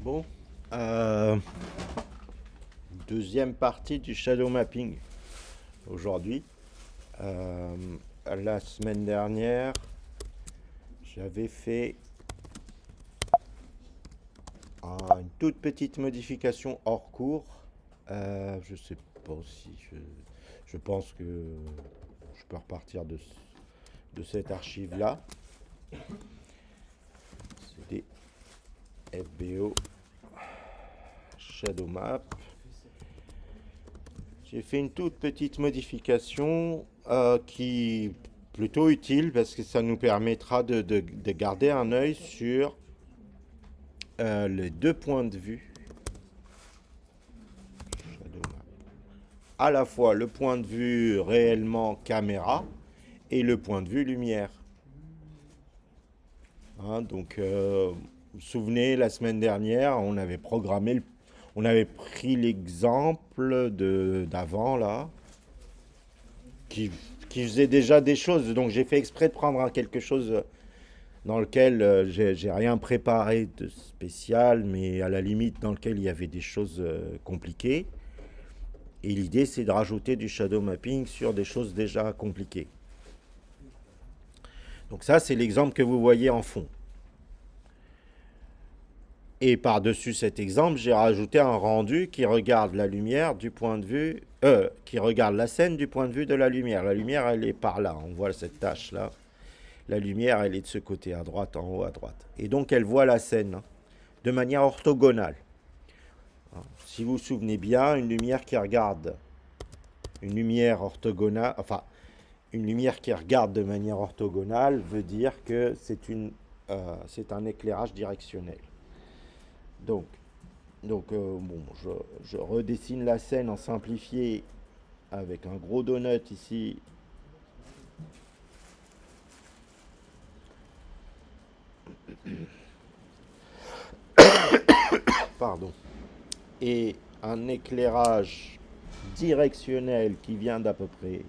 Bon, euh, deuxième partie du shadow mapping aujourd'hui. Euh, la semaine dernière, j'avais fait une toute petite modification hors cours. Je sais pas si je pense que je peux repartir de cette archive-là. C'est des FBO Shadow Map. J'ai fait une toute petite modification qui est plutôt utile parce que ça nous permettra de garder un œil sur les deux points de vue. À la fois le point de vue réellement caméra et le point de vue lumière. Donc, vous vous souvenez, la semaine dernière, on avait pris l'exemple d'avant là, qui, qui faisait déjà des choses. Donc j'ai fait exprès de prendre quelque chose dans lequel j'ai rien préparé de spécial, mais à la limite dans lequel il y avait des choses compliquées. Et l'idée, c'est de rajouter du shadow mapping sur des choses déjà compliquées. Donc ça, c'est l'exemple que vous voyez en fond. Et par-dessus cet exemple, j'ai rajouté un rendu qui regarde la lumière du point de vue, qui regarde la scène du point de vue de la lumière. La lumière, elle est par là. On voit cette tache là. La lumière, elle est de ce côté, à droite, en haut, à droite. Et donc, elle voit la scène de manière orthogonale. Si vous vous souvenez bien, une lumière qui regarde, une lumière orthogonale, enfin, une lumière qui regarde de manière orthogonale veut dire que c'est un éclairage directionnel. Donc, bon, je redessine la scène en simplifié avec un gros donut ici. Pardon. Et un éclairage directionnel qui vient d'à peu près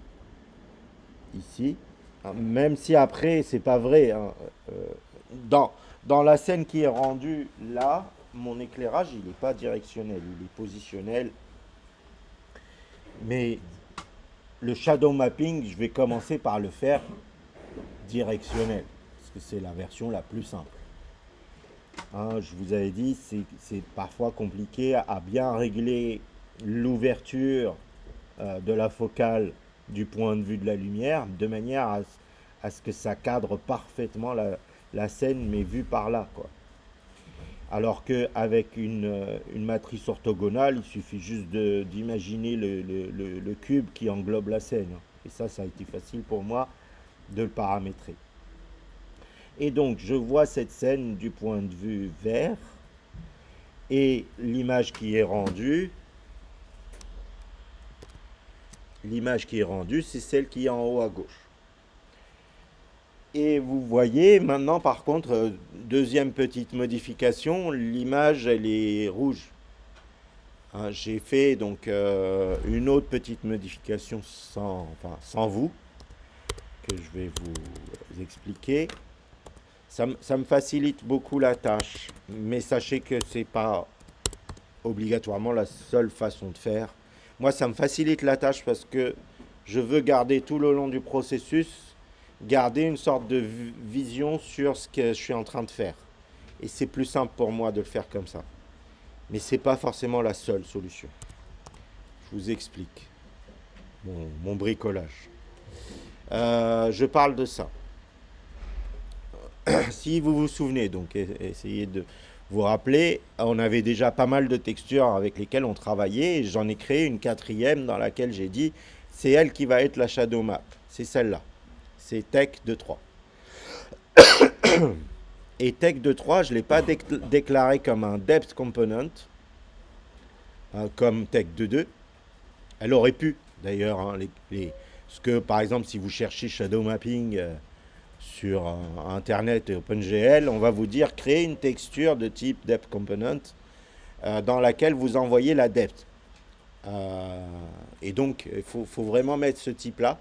ici. Même si après, c'est pas vrai. Dans, dans la scène qui est rendue là, mon éclairage, il n'est pas directionnel, il est positionnel. Mais le shadow mapping, je vais commencer par le faire directionnel, parce que c'est la version la plus simple. Je vous avais dit, c'est parfois compliqué à bien régler l'ouverture de la focale du point de vue de la lumière, de manière à ce que ça cadre parfaitement la scène, mais vue par là, quoi. Alors qu'avec une matrice orthogonale, il suffit juste d'imaginer le cube qui englobe la scène. Et ça a été facile pour moi de le paramétrer. Et donc, je vois cette scène du point de vue vert, et l'image qui est rendue, c'est celle qui est en haut à gauche. Et vous voyez maintenant, par contre, deuxième petite modification, l'image, elle est rouge. J'ai fait donc une autre petite modification sans vous, que je vais vous expliquer. Ça me facilite beaucoup la tâche, mais sachez que c'est pas obligatoirement la seule façon de faire. Moi, ça me facilite la tâche parce que je veux garder tout le long du processus, garder une sorte de vision sur ce que je suis en train de faire. Et c'est plus simple pour moi de le faire comme ça. Mais c'est pas forcément la seule solution. Je vous explique mon bricolage. Je parle de ça. Si vous vous souvenez, donc essayez de vous rappeler, on avait déjà pas mal de textures avec lesquelles on travaillait et j'en ai créé une quatrième dans laquelle j'ai dit c'est elle qui va être la shadow map. C'est celle-là. C'est Tech 2.3. Et Tech 2.3, je ne l'ai pas déclaré comme un depth component, comme Tech 2.2. Elle aurait pu, d'ailleurs, ce que, par exemple, si vous cherchez shadow mapping sur Internet et OpenGL, on va vous dire créer une texture de type depth component dans laquelle vous envoyez la depth. Et donc, il faut vraiment mettre ce type-là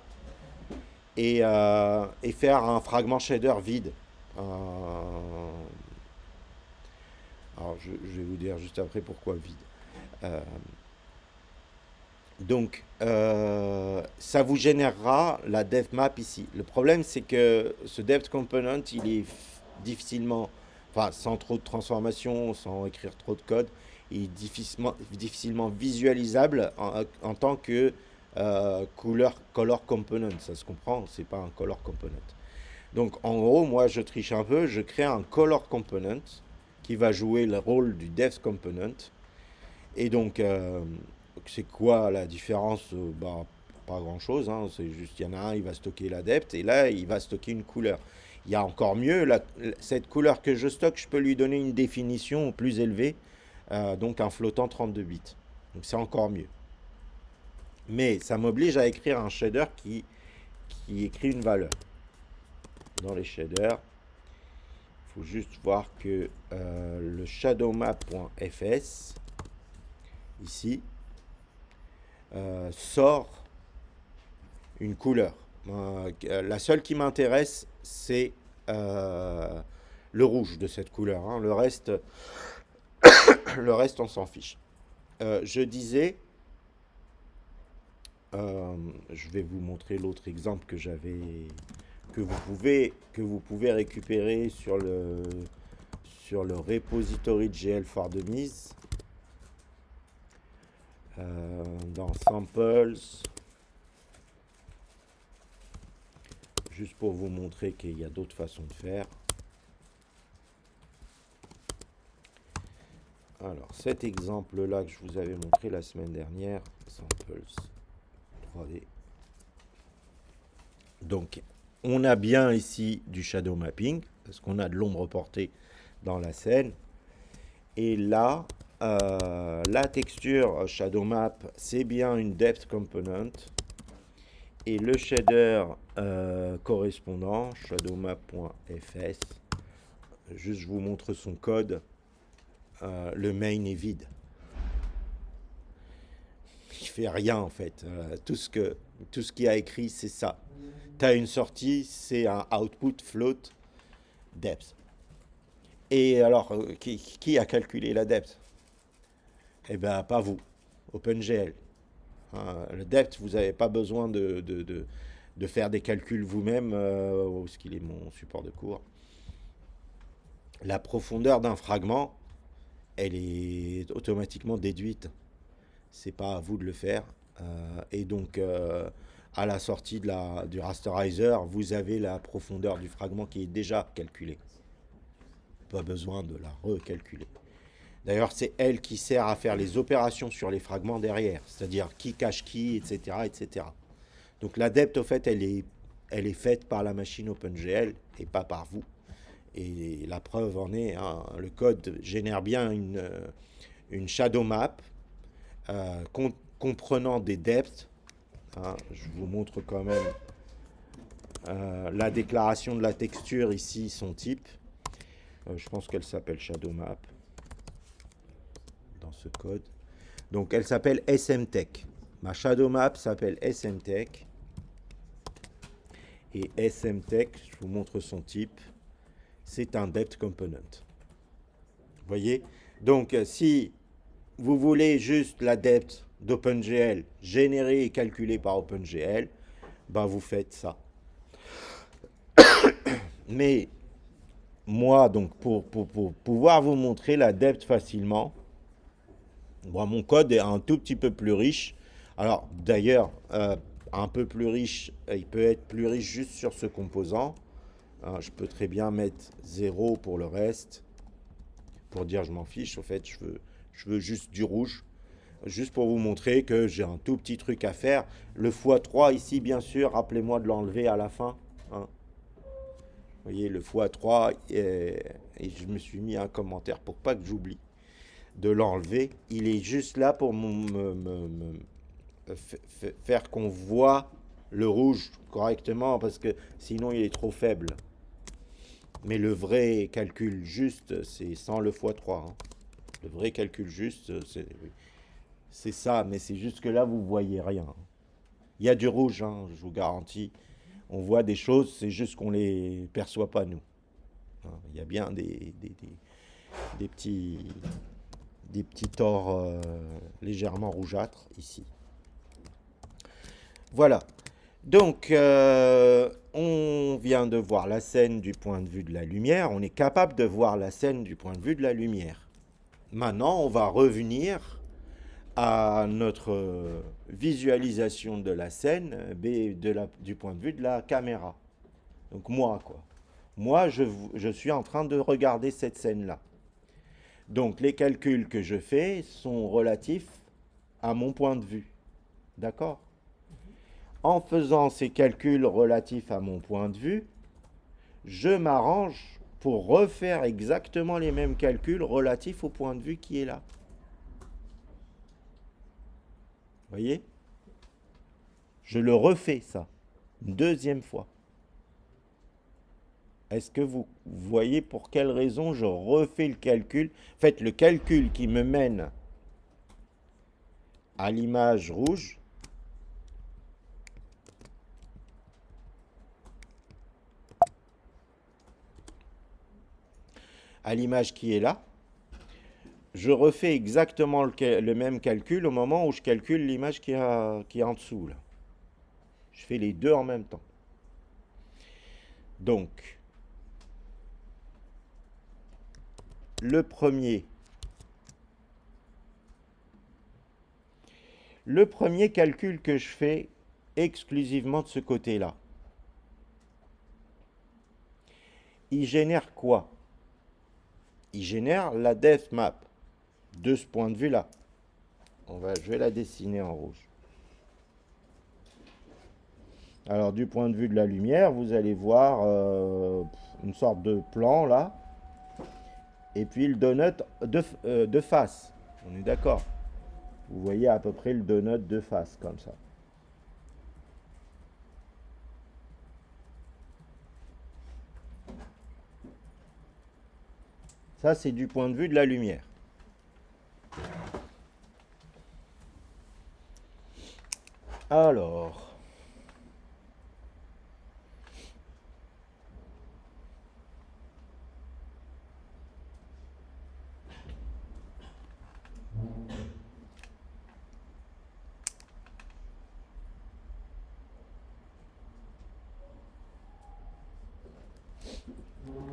et faire un fragment shader vide. Alors, je vais vous dire juste après pourquoi vide. Euh, donc, ça vous générera la depth map ici. Le problème, c'est que ce depth component, il est difficilement, enfin, sans trop de transformation, sans écrire trop de code, il est difficilement visualisable en tant que color component. Ça se comprend, c'est pas un color component. Donc, en gros, moi, je triche un peu, je crée un color component qui va jouer le rôle du depth component. Et donc, c'est quoi la différence? Bah, pas grand-chose, hein. C'est juste, il y en a un, il va stocker l'adepte, et là, il va stocker une couleur. Il y a encore mieux, cette couleur que je stocke, je peux lui donner une définition plus élevée, donc un flottant 32 bits. Donc c'est encore mieux. Mais ça m'oblige à écrire un shader qui écrit une valeur. Dans les shaders, il faut juste voir que le shadowmap.fs, ici, sort une couleur. La seule qui m'intéresse, c'est le rouge de cette couleur, hein. Le reste, on s'en fiche. Je disais, je vais vous montrer l'autre exemple que j'avais, que vous pouvez récupérer sur le repository de GL for Dummies, dans Samples, juste pour vous montrer qu'il y a d'autres façons de faire. Alors, cet exemple-là que je vous avais montré la semaine dernière, Samples 3D. Donc, on a bien ici du shadow mapping, parce qu'on a de l'ombre portée dans la scène. Et là, la texture shadow map, c'est bien une depth component. Et le shader correspondant, shadowmap.fs, juste je vous montre son code. Le main est vide. Il fait rien en fait. Tout ce qu'il a écrit, c'est ça. Tu as une sortie, c'est un output float depth. Et alors, qui a calculé la depth? Eh bien, pas vous. OpenGL. Le depth, vous n'avez pas besoin de faire des calculs vous-même, ce qu'il est mon support de cours. La profondeur d'un fragment, elle est automatiquement déduite. C'est pas à vous de le faire. Et donc, à la sortie du rasterizer, vous avez la profondeur du fragment qui est déjà calculée. Pas besoin de la recalculer. D'ailleurs, c'est elle qui sert à faire les opérations sur les fragments derrière, c'est-à-dire qui cache qui, etc., etc. Donc la depth, au fait, elle est faite par la machine OpenGL et pas par vous. Et la preuve en est, hein, le code génère bien une shadow map comprenant des depths. Hein, je vous montre quand même la déclaration de la texture ici, son type. Je pense qu'elle s'appelle shadow map dans ce code. Donc elle s'appelle SMTech. Ma shadow map s'appelle SMTech. Et SMTech, je vous montre son type, c'est un depth component. Vous voyez? Donc si vous voulez juste la depth d'OpenGL générée et calculée par OpenGL, ben vous faites ça. Mais moi, donc pour pouvoir vous montrer la depth facilement, bon, mon code est un tout petit peu plus riche. Alors d'ailleurs, un peu plus riche, il peut être plus riche juste sur ce composant. Je peux très bien mettre 0 pour le reste, pour dire je m'en fiche. Au fait, je veux juste du rouge, juste pour vous montrer que j'ai un tout petit truc à faire. Le x3 ici, bien sûr, rappelez-moi de l'enlever à la fin. Hein. Vous voyez, le x3, et je me suis mis un commentaire pour pas que j'oublie de l'enlever. Il est juste là pour faire qu'on voit le rouge correctement, parce que sinon il est trop faible. Mais le vrai calcul juste, c'est sans le x3. Hein. Le vrai calcul juste, c'est ça, mais c'est juste que là, vous voyez rien. Il y a du rouge, hein, je vous garantis. On voit des choses, c'est juste qu'on les perçoit pas, nous. Hein, il y a bien des petits, des petits tores légèrement rougeâtres ici. Voilà. Donc, on vient de voir la scène du point de vue de la lumière. On est capable de voir la scène du point de vue de la lumière. Maintenant, on va revenir à notre visualisation de la scène du point de vue de la caméra. Donc moi, quoi. Moi, je suis en train de regarder cette scène-là. Donc les calculs que je fais sont relatifs à mon point de vue. D'accord? En faisant ces calculs relatifs à mon point de vue, je m'arrange pour refaire exactement les mêmes calculs relatifs au point de vue qui est là. Voyez? Je le refais ça, une deuxième fois. Est-ce que vous voyez pour quelle raison je refais le calcul? Faites le calcul qui me mène à l'image rouge. À l'image qui est là. Je refais exactement le même calcul au moment où je calcule l'image qui est en dessous. Là. Je fais les deux en même temps. Donc, le premier calcul que je fais exclusivement de ce côté-là, il génère quoi? Il génère la depth map de ce point de vue-là. Je vais la dessiner en rouge. Alors, du point de vue de la lumière, vous allez voir une sorte de plan là. Et puis le donut de face. On est d'accord? Vous voyez à peu près le donut de face, comme ça. Ça, c'est du point de vue de la lumière. Alors,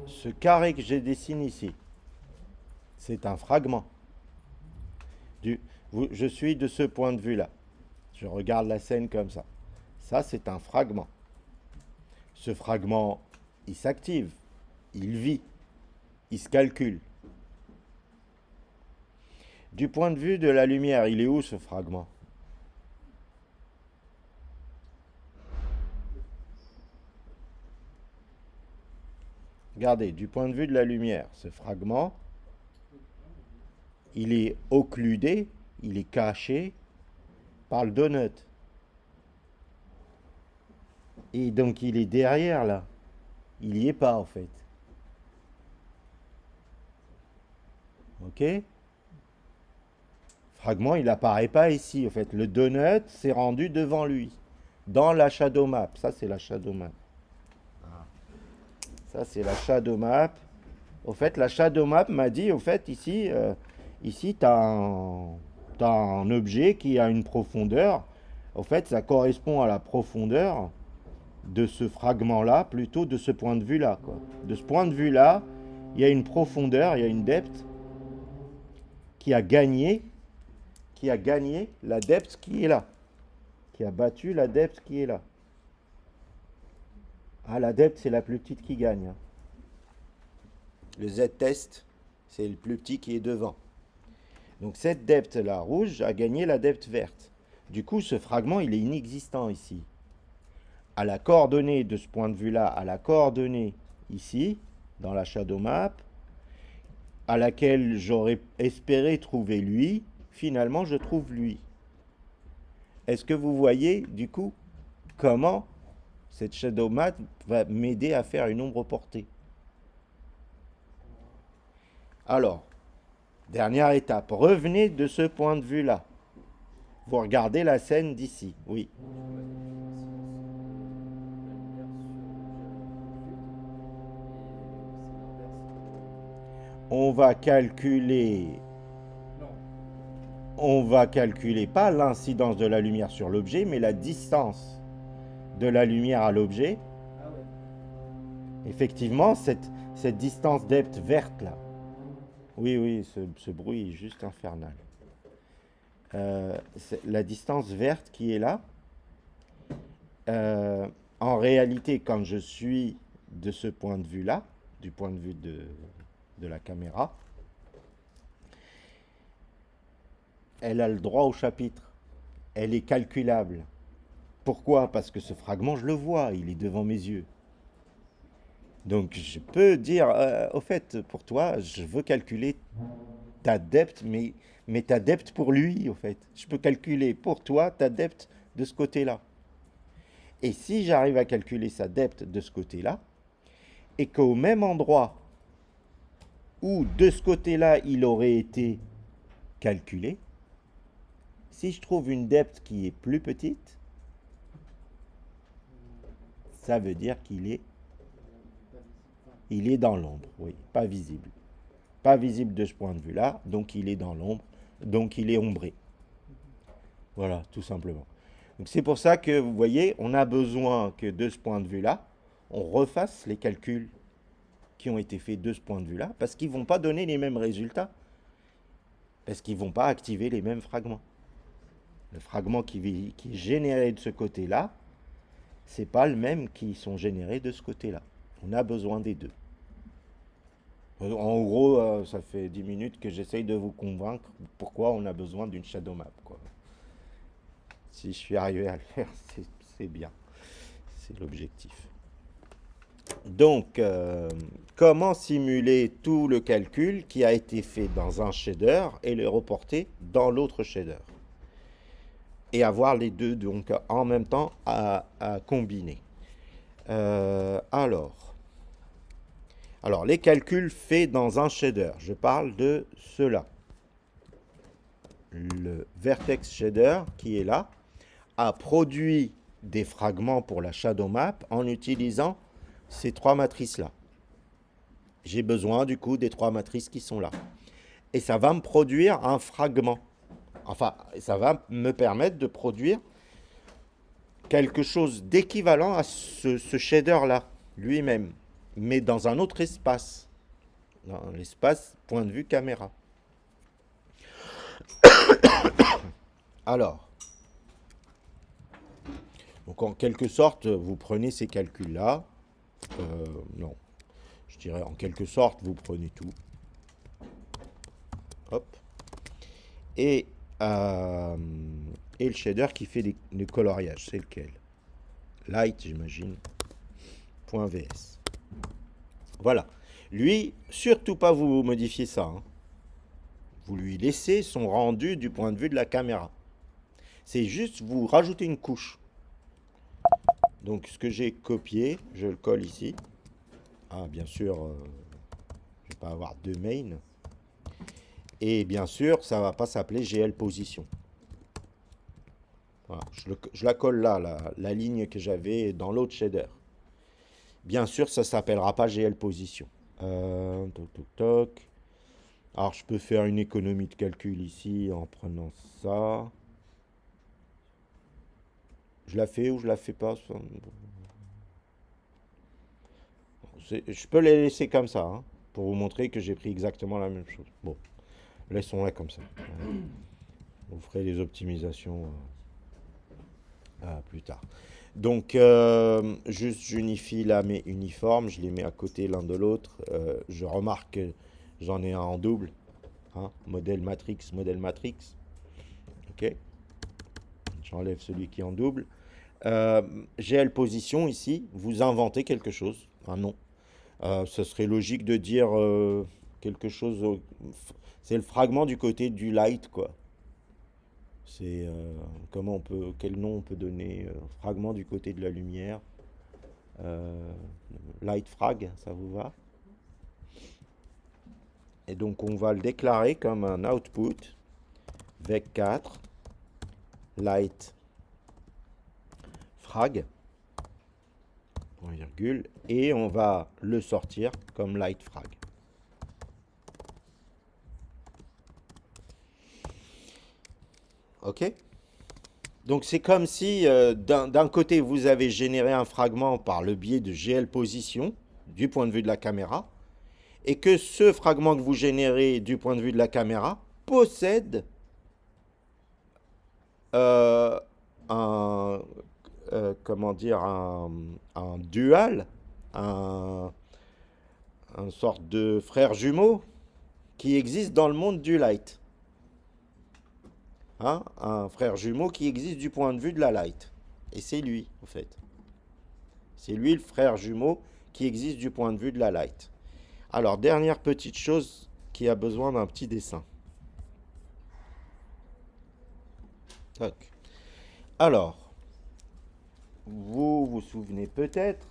ce carré que j'ai dessiné ici, c'est un fragment. Je suis de ce point de vue-là. Je regarde la scène comme ça. Ça, c'est un fragment. Ce fragment, il s'active, il vit, il se calcule. Du point de vue de la lumière, il est où ce fragment? Regardez, du point de vue de la lumière, ce fragment, il est occludé, il est caché par le donut. Et donc il est derrière là. Il n'y est pas en fait. Ok? Fragment, il n'apparaît pas ici. En fait, le donut s'est rendu devant lui. Dans la shadow map. Ça, c'est la shadow map. Ça, c'est la shadow map. Au fait, la shadow map m'a dit, au fait, ici tu as un objet qui a une profondeur. Au fait, ça correspond à la profondeur de ce fragment-là, plutôt de ce point de vue-là. De ce point de vue-là, il y a une profondeur, il y a une depth qui a gagné la depth qui est là. Qui a battu la depth qui est là. Ah, la depth, c'est la plus petite qui gagne. Hein. Le Z-test, c'est le plus petit qui est devant. Donc cette depth-là, rouge, a gagné la depth verte. Du coup, ce fragment, il est inexistant ici. À la coordonnée de ce point de vue-là, à la coordonnée ici, dans la shadow map, à laquelle j'aurais espéré trouver lui, finalement, je trouve lui. Est-ce que vous voyez, du coup, comment cette shadow map va m'aider à faire une ombre portée? Alors, dernière étape, revenez de ce point de vue-là. Vous regardez la scène d'ici, oui. On va calculer, Non. on va calculer pas l'incidence de la lumière sur l'objet, mais la distance de la lumière à l'objet. Ah ouais. Effectivement, cette distance depth verte là. Oui, oui, ce bruit est juste infernal. La distance verte qui est là, euh, en réalité, quand je suis de ce point de vue-là, du point de vue de la caméra, elle a le droit au chapitre. Elle est calculable. Pourquoi? Parce que ce fragment, je le vois, il est devant mes yeux. Donc je peux dire, au fait, pour toi, je veux calculer ta depth, mais ta depth pour lui, au fait. Je peux calculer pour toi ta depth de ce côté-là. Et si j'arrive à calculer sa depth de ce côté-là, et qu'au même endroit où de ce côté-là il aurait été calculé, si je trouve une depth qui est plus petite, ça veut dire Pas visible. Enfin, il est dans l'ombre, oui, pas visible. Pas visible de ce point de vue-là, donc il est dans l'ombre, donc il est ombré. Voilà, tout simplement. Donc c'est pour ça que vous voyez, on a besoin que de ce point de vue-là, on refasse les calculs qui ont été faits de ce point de vue-là, parce qu'ils ne vont pas donner les mêmes résultats, parce qu'ils ne vont pas activer les mêmes fragments. Le fragment qui est généré de ce côté-là, c'est pas le même qui sont générés de ce côté-là. On a besoin des deux. En gros, ça fait 10 minutes que j'essaye de vous convaincre pourquoi on a besoin d'une shadow map, quoi. Si je suis arrivé à le faire, c'est bien. C'est l'objectif. Donc, comment simuler tout le calcul qui a été fait dans un shader et le reporter dans l'autre shader? Et avoir les deux donc en même temps à combiner. Alors, les calculs faits dans un shader, je parle de cela. Le vertex shader qui est là a produit des fragments pour la shadow map en utilisant ces trois matrices-là. J'ai besoin du coup des trois matrices qui sont là. Et ça va me produire un fragment. Enfin, ça va me permettre de produire quelque chose d'équivalent à ce shader-là, lui-même, mais dans un autre espace, dans l'espace point de vue caméra. Alors, donc en quelque sorte, vous prenez ces calculs-là. Non, je dirais en quelque sorte, vous prenez tout. Hop. Et, euh, et le shader qui fait le coloriage, c'est lequel? Light, j'imagine. .vs. Voilà. Lui, surtout pas vous modifier ça, hein. Vous lui laissez son rendu du point de vue de la caméra. C'est juste vous rajoutez une couche. Donc ce que j'ai copié, je le colle ici. Ah, bien sûr, je vais pas avoir deux mains. Et bien sûr, ça va pas s'appeler GL position. Voilà, je la colle là, la ligne que j'avais dans l'autre shader. Bien sûr, ça s'appellera pas GL position. Toc, toc, toc. Alors, je peux faire une économie de calcul ici en prenant ça. Je la fais ou je la fais pas. Je peux les laisser comme ça, hein, pour vous montrer que j'ai pris exactement la même chose. Bon, laissons-la comme ça. Vous ferez les optimisations plus tard. Donc, juste j'unifie là mes uniformes, je les mets à côté l'un de l'autre. Je remarque que j'en ai un en double, hein, modèle Matrix, modèle Matrix. Ok, j'enlève celui qui est en double. GL position ici, vous inventez quelque chose, un nom. Ce serait logique de dire quelque chose. C'est le fragment du côté du light, quoi. C'est comment on peut, quel nom on peut donner fragment du côté de la lumière. Euh, Light frag, ça vous va? Et donc on va le déclarer comme un output vec4 light frag point virgule et on va le sortir comme light frag. Ok? Donc c'est comme si d'un côté vous avez généré un fragment par le biais de GL position du point de vue de la caméra et que ce fragment que vous générez du point de vue de la caméra possède euh, un, comment dire, un dual, un, un sorte de frère jumeau qui existe dans le monde du light. Hein, un frère jumeau qui existe du point de vue de la light. Et c'est lui, en fait. C'est lui le frère jumeau qui existe du point de vue de la light. Alors, dernière petite chose qui a besoin d'un petit dessin. Tac. Alors, vous vous souvenez peut-être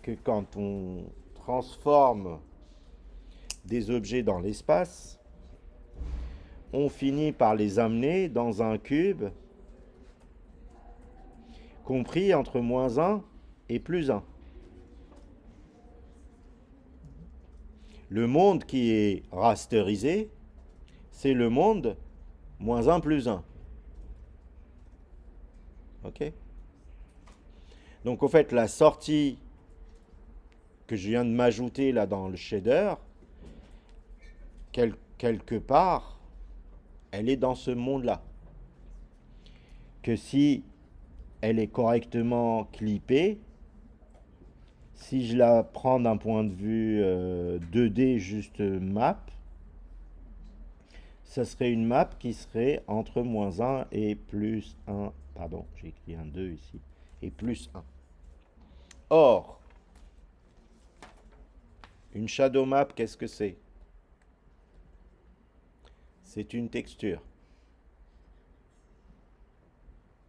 que quand on transforme des objets dans l'espace, on finit par les amener dans un cube compris entre -1 et +1. Le monde qui est rasterisé, c'est le monde -1 +1. Ok? Donc, au fait, la sortie que je viens de m'ajouter là dans le shader, quelque part, elle est dans ce monde-là. Que si elle est correctement clippée, si je la prends d'un point de vue 2D juste map, ça serait une map qui serait entre -1 et +1. Pardon, j'ai écrit un 2 ici. Et +1. Or, une shadow map, qu'est-ce que c'est? C'est une texture.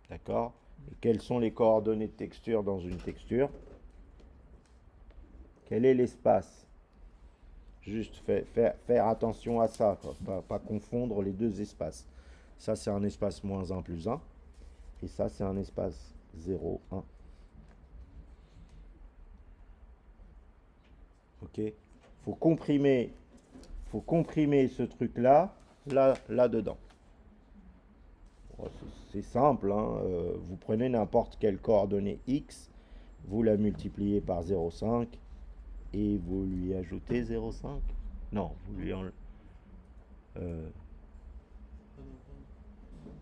D'accord? Et quelles sont les coordonnées de texture dans une texture? Quel est l'espace? Juste faire attention à ça, quoi. Pas confondre les deux espaces. Ça, c'est un espace -1 +1. Et ça, c'est un espace 0, 1. Ok? Faut comprimer, faut comprimer ce truc-là, là-dedans. Bon, c'est simple, hein. Vous prenez n'importe quelle coordonnée x, vous la multipliez par 0,5 et vous lui ajoutez 0,5. Non, vous lui enlevez.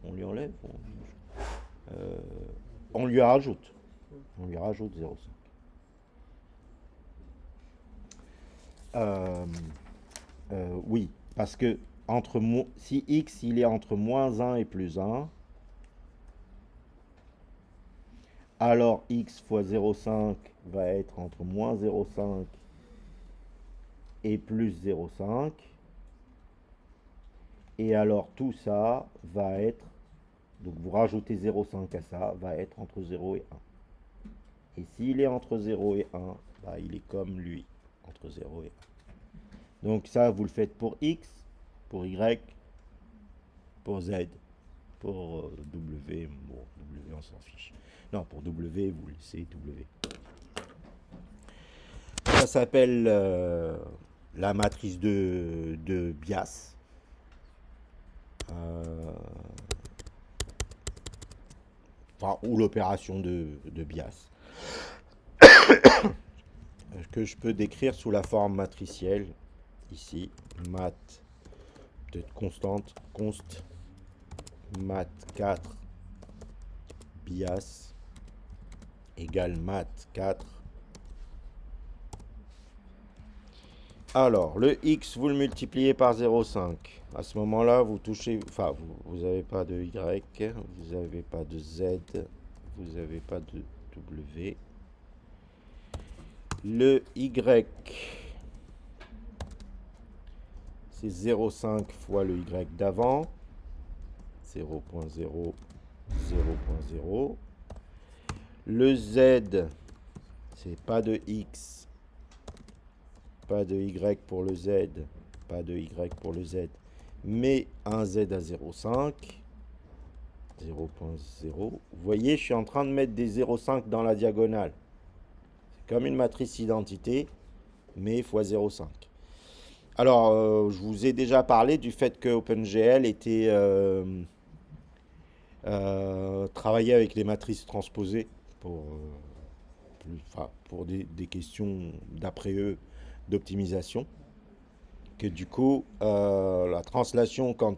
On lui enlève. Euh, on lui rajoute. On lui rajoute 0,5. Oui, parce que si x il est entre -1 et +1, alors x fois 0,5 va être entre -0,5 et +0,5. Et alors tout ça va être, donc vous rajoutez 0,5 à ça, va être entre 0 et 1. Et s'il est entre 0 et 1, bah, il est comme lui, entre 0 et 1. Donc ça, vous le faites pour x, pour y, pour z, pour w, bon, w on s'en fiche. Non, pour w, vous laissez w. Ça s'appelle la matrice de Bias. Enfin, ou l'opération de Bias, que je peux décrire sous la forme matricielle, ici, mat, peut-être constante, const, mat 4, Bias, égale mat 4. Alors, le x, vous le multipliez par 0,5. À ce moment-là, vous touchez, enfin, vous n'avez pas de y, vous n'avez pas de z, vous n'avez pas de w. Le y, c'est 0,5 fois le y d'avant, 0,0, 0,0. Le z, c'est pas de x, pas de y pour le z, pas de y pour le z, mais un z à 0,5, 0,0. Vous voyez, je suis en train de mettre des 0,5 dans la diagonale. C'est comme une matrice identité, mais x 0,5. Alors, je vous ai déjà parlé du fait que OpenGL était travailler avec les matrices transposées pour, pour des questions, d'après eux, d'optimisation. Que du coup, la translation, quand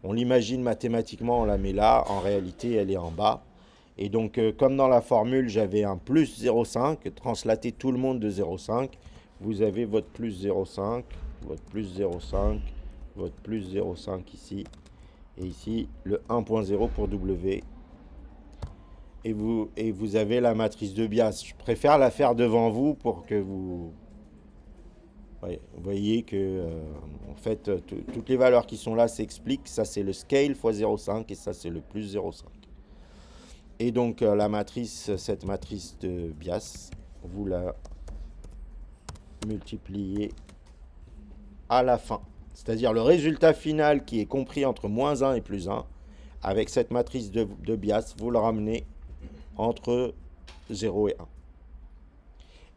on l'imagine mathématiquement, on la met là, en réalité, elle est en bas. Et donc, comme dans la formule, j'avais un plus 0,5, translater tout le monde de 0,5, vous avez votre plus 0,5, votre plus 0,5, votre plus 0,5 ici, et ici le 1.0 pour W. Et vous avez la matrice de Bias. Je préfère la faire devant vous pour que vous voyez que, en fait, toutes les valeurs qui sont là s'expliquent. Ça, c'est le scale x 0,5 et ça, c'est le plus 0,5. Et donc, la matrice, cette matrice de Bias, vous la multipliez à la fin. C'est-à-dire le résultat final qui est compris entre moins 1 et plus 1. Avec cette matrice de Bias, vous le ramenez entre 0 et 1.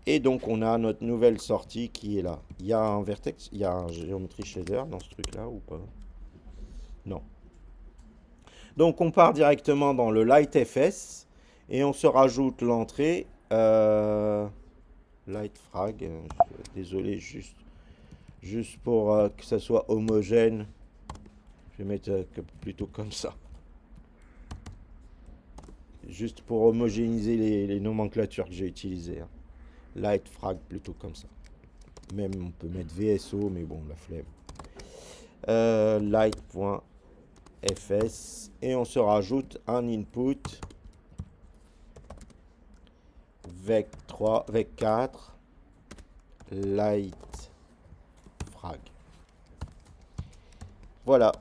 Et donc, on a notre nouvelle sortie qui est là. Il y a un vertex, il y a un géométrie shader dans ce truc-là ou pas? Non. Donc, on part directement dans le LightFS et on se rajoute l'entrée LightFrag. Désolé, juste pour que ça soit homogène. Je vais mettre plutôt comme ça. Juste pour homogénéiser les nomenclatures que j'ai utilisées. Hein. LightFrag plutôt comme ça. Même on peut mettre VSO, mais bon, la flemme. Light.fs et on se rajoute un input vec3, vec4 LightFrag. Voilà.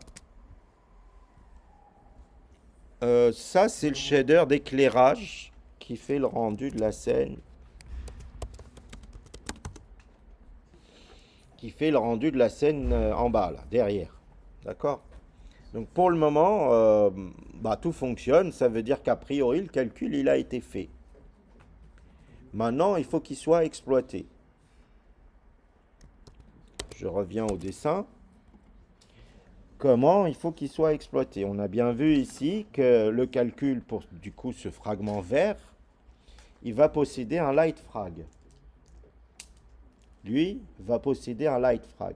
Ça, c'est le shader d'éclairage qui fait le rendu de la scène. Qui fait le rendu de la scène en bas, là, derrière. D'accord? Donc pour le moment, tout fonctionne. Ça veut dire qu'a priori, le calcul, il a été fait. Maintenant, il faut qu'il soit exploité. Je reviens au dessin. Comment il faut qu'il soit exploité? On a bien vu ici que le calcul pour, du coup, ce fragment vert, il va posséder un LightFrag. Lui va posséder un LightFrag.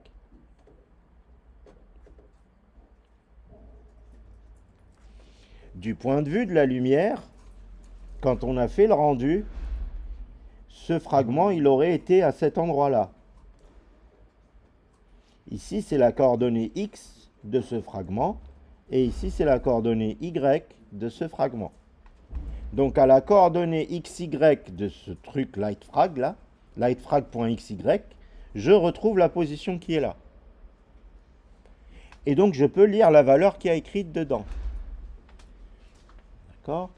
Du point de vue de la lumière, quand on a fait le rendu, ce fragment, il aurait été à cet endroit-là. Ici, c'est la coordonnée X de ce fragment, et ici, c'est la coordonnée Y de ce fragment. Donc, à la coordonnée XY de ce truc LightFrag, là, lightfrag.xy, je retrouve la position qui est là. Et donc, je peux lire la valeur qui est écrite dedans. D'accord?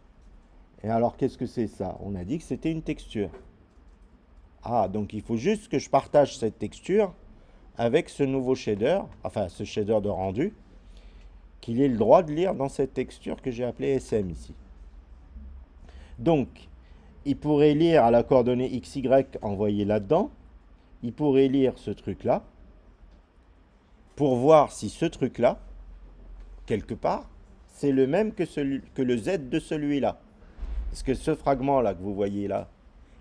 Et alors, qu'est-ce que c'est ça? On a dit que c'était une texture. Ah, donc il faut juste que je partage cette texture avec ce nouveau shader, enfin ce shader de rendu, qu'il ait le droit de lire dans cette texture que j'ai appelée SM ici. Donc, il pourrait lire à la coordonnée XY envoyée là-dedans, il pourrait lire ce truc-là, pour voir si ce truc-là, quelque part, c'est le même que le Z de celui-là. Parce que ce fragment-là que vous voyez là,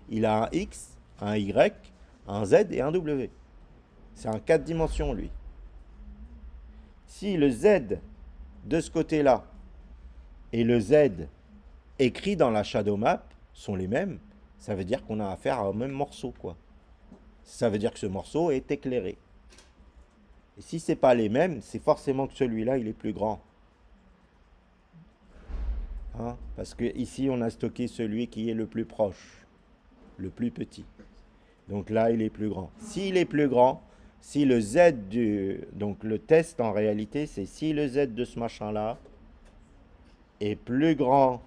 il a un X, un Y, un Z et un W. C'est un 4 dimensions, lui. Si le Z de ce côté-là et le Z écrit dans la shadow map sont les mêmes, ça veut dire qu'on a affaire au même morceau, quoi. Ça veut dire que ce morceau est éclairé. Et si c'est pas les mêmes, c'est forcément que celui-là, il est plus grand. Hein? Parce que ici, on a stocké celui qui est le plus proche, le plus petit. Donc là, il est plus grand. S'il est plus grand, si le Z du... Donc le test, en réalité, c'est si le Z de ce machin-là est plus grand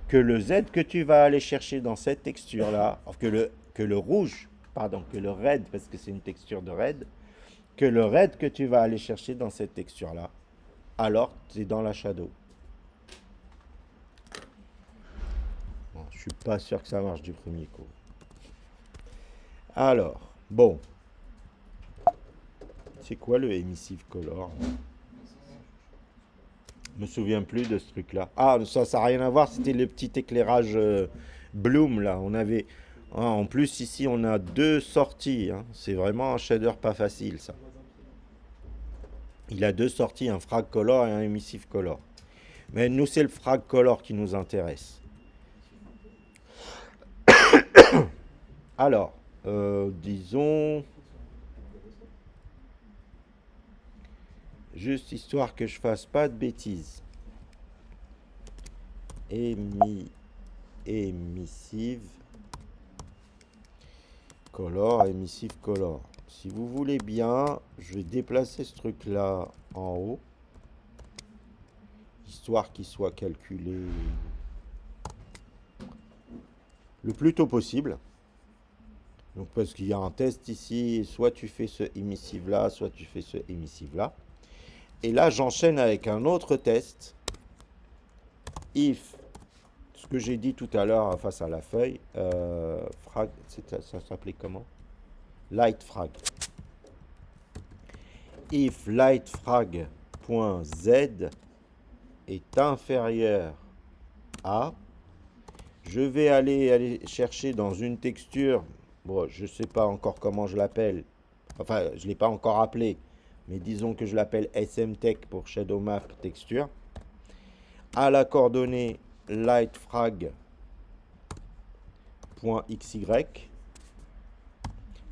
que le Z que tu vas aller chercher dans cette texture-là, que le rouge, pardon, que le red, parce que c'est une texture de red, que le red que tu vas aller chercher dans cette texture-là, alors tu es dans la shadow. Bon, je suis pas sûr que ça marche du premier coup. Alors, bon. C'est quoi le emissive color? Je me souviens plus de ce truc-là. Ah, ça n'a rien à voir, c'était le petit éclairage Bloom, là. On avait... Ah, en plus, ici, on a deux sorties, hein. C'est vraiment un shader pas facile, ça. Il a deux sorties, un frag color et un emissive color. Mais nous, c'est le frag color qui nous intéresse. Alors, disons... Juste histoire que je fasse pas de bêtises. Emissive color, emissive color. Si vous voulez bien, je vais déplacer ce truc là en haut, histoire qu'il soit calculé le plus tôt possible. Donc parce qu'il y a un test ici, soit tu fais ce emissive là, soit tu fais ce emissive là. Et là j'enchaîne avec un autre test. If, ce que j'ai dit tout à l'heure face à la feuille, frag, ça s'appelait comment? Light frag. If light frag.z est inférieur à, je vais aller chercher dans une texture, bon, je ne sais pas encore comment je l'appelle, enfin, je ne l'ai pas encore appelé, mais disons que je l'appelle SMTech pour Shadow Map Texture, à la coordonnée lightfrag.xy,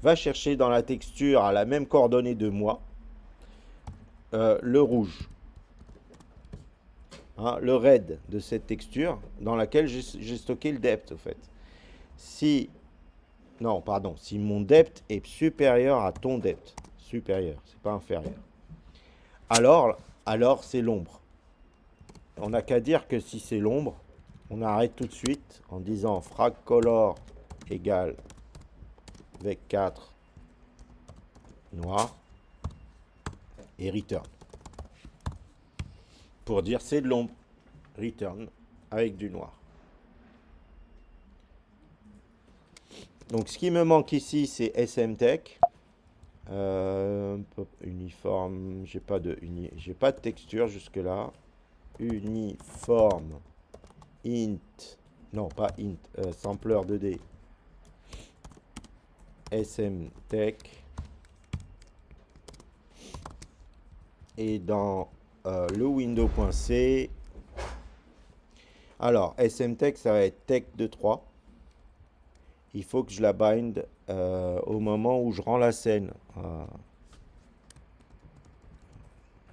va chercher dans la texture à la même coordonnée de moi, le rouge. Hein, le red de cette texture dans laquelle j'ai stocké le depth, au fait. Si mon depth est supérieur à ton depth, supérieur, c'est pas inférieur, alors c'est l'ombre. On n'a qu'à dire que si c'est l'ombre, on arrête tout de suite en disant frag color égale avec 4 noir et return. Pour dire c'est de l'ombre, return avec du noir. Donc ce qui me manque ici, c'est SMTech. Uniforme, j'ai pas de texture jusque là. Uniforme int, non pas int, sampler 2D. SMTech. Et dans le window.c, alors SMTech, ça va être tech de 3. Il faut que je la bind au moment où je rends la scène.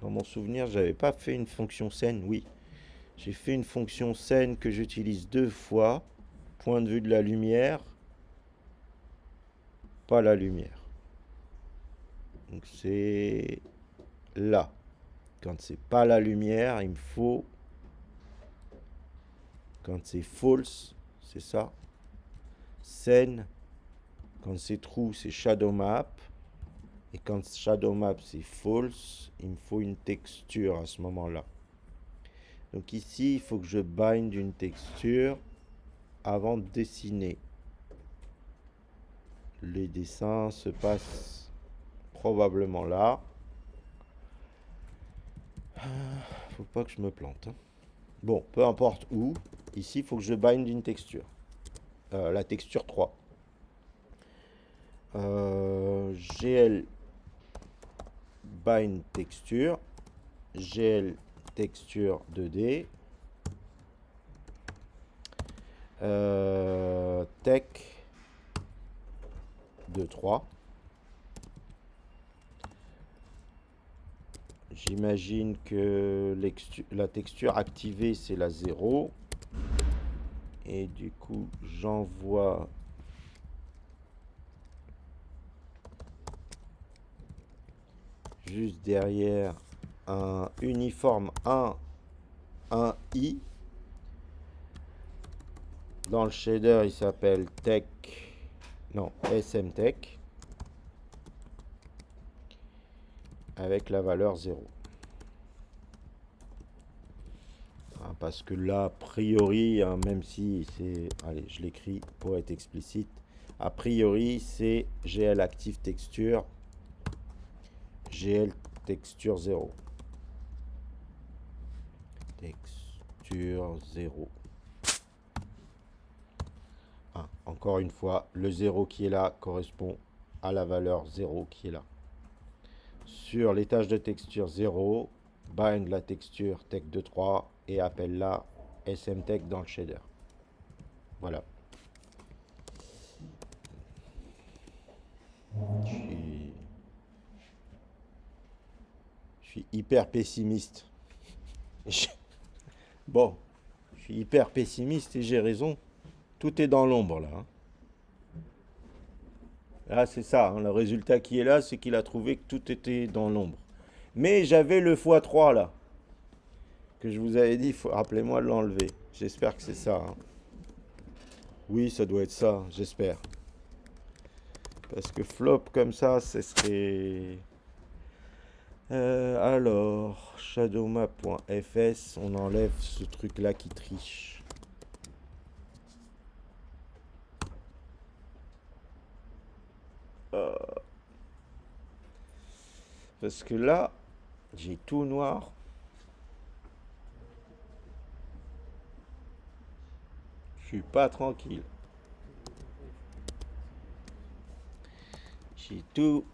Dans mon souvenir, j'avais pas fait une fonction scène. Oui, j'ai fait une fonction scène que j'utilise 2 fois. Point de vue de la lumière, pas la lumière. Donc c'est là. Quand c'est pas la lumière, il me faut... Quand c'est false, c'est ça. Scène. Quand c'est true, c'est shadow map. Et quand shadow map, c'est false, il me faut une texture à ce moment-là. Donc ici, il faut que je bind une texture avant de dessiner. Les dessins se passent probablement là. Faut pas que je me plante. Bon, peu importe où. Ici, il faut que je bind une texture. La texture 3. GL bind texture. GL texture 2D. Tech de 3. J'imagine que la texture activée, c'est la 0. Et du coup, j'envoie juste derrière un uniforme 1i. Dans le shader, il s'appelle Tech, non, SMTech, avec la valeur 0. Parce que là, a priori, même si c'est... Allez, je l'écris pour être explicite. A priori, c'est GL Active Texture, GL Texture 0. texture 0. Ah, encore une fois, le 0 qui est là correspond à la valeur 0 qui est là. Sur les tâches de texture 0, bind la texture tech23 et appelle-la smtech dans le shader. Voilà. Je suis hyper pessimiste. Bon, je suis hyper pessimiste et j'ai raison. Tout est dans l'ombre là. Hein. Là, c'est ça. Hein, le résultat qui est là, c'est qu'il a trouvé que tout était dans l'ombre. Mais j'avais le x3 là, que je vous avais dit, rappelez-moi de l'enlever. J'espère que c'est ça. Hein. Oui, ça doit être ça, j'espère. Parce que flop comme ça, ce serait... alors, shadowmap.fs, on enlève ce truc-là qui triche. Parce que là, j'ai tout noir. Je suis pas tranquille. J'ai tout...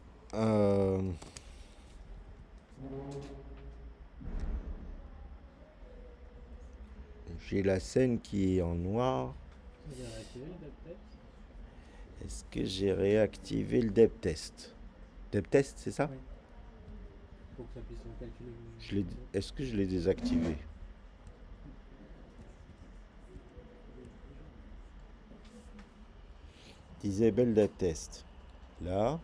j'ai la scène qui est en noir. Vous avez réactivé le DevTest? Est-ce que j'ai réactivé le DevTest? DevTest, c'est ça? Oui. Pour que ça puisse calculer. Est-ce que je l'ai désactivé? Disable DevTest. Là.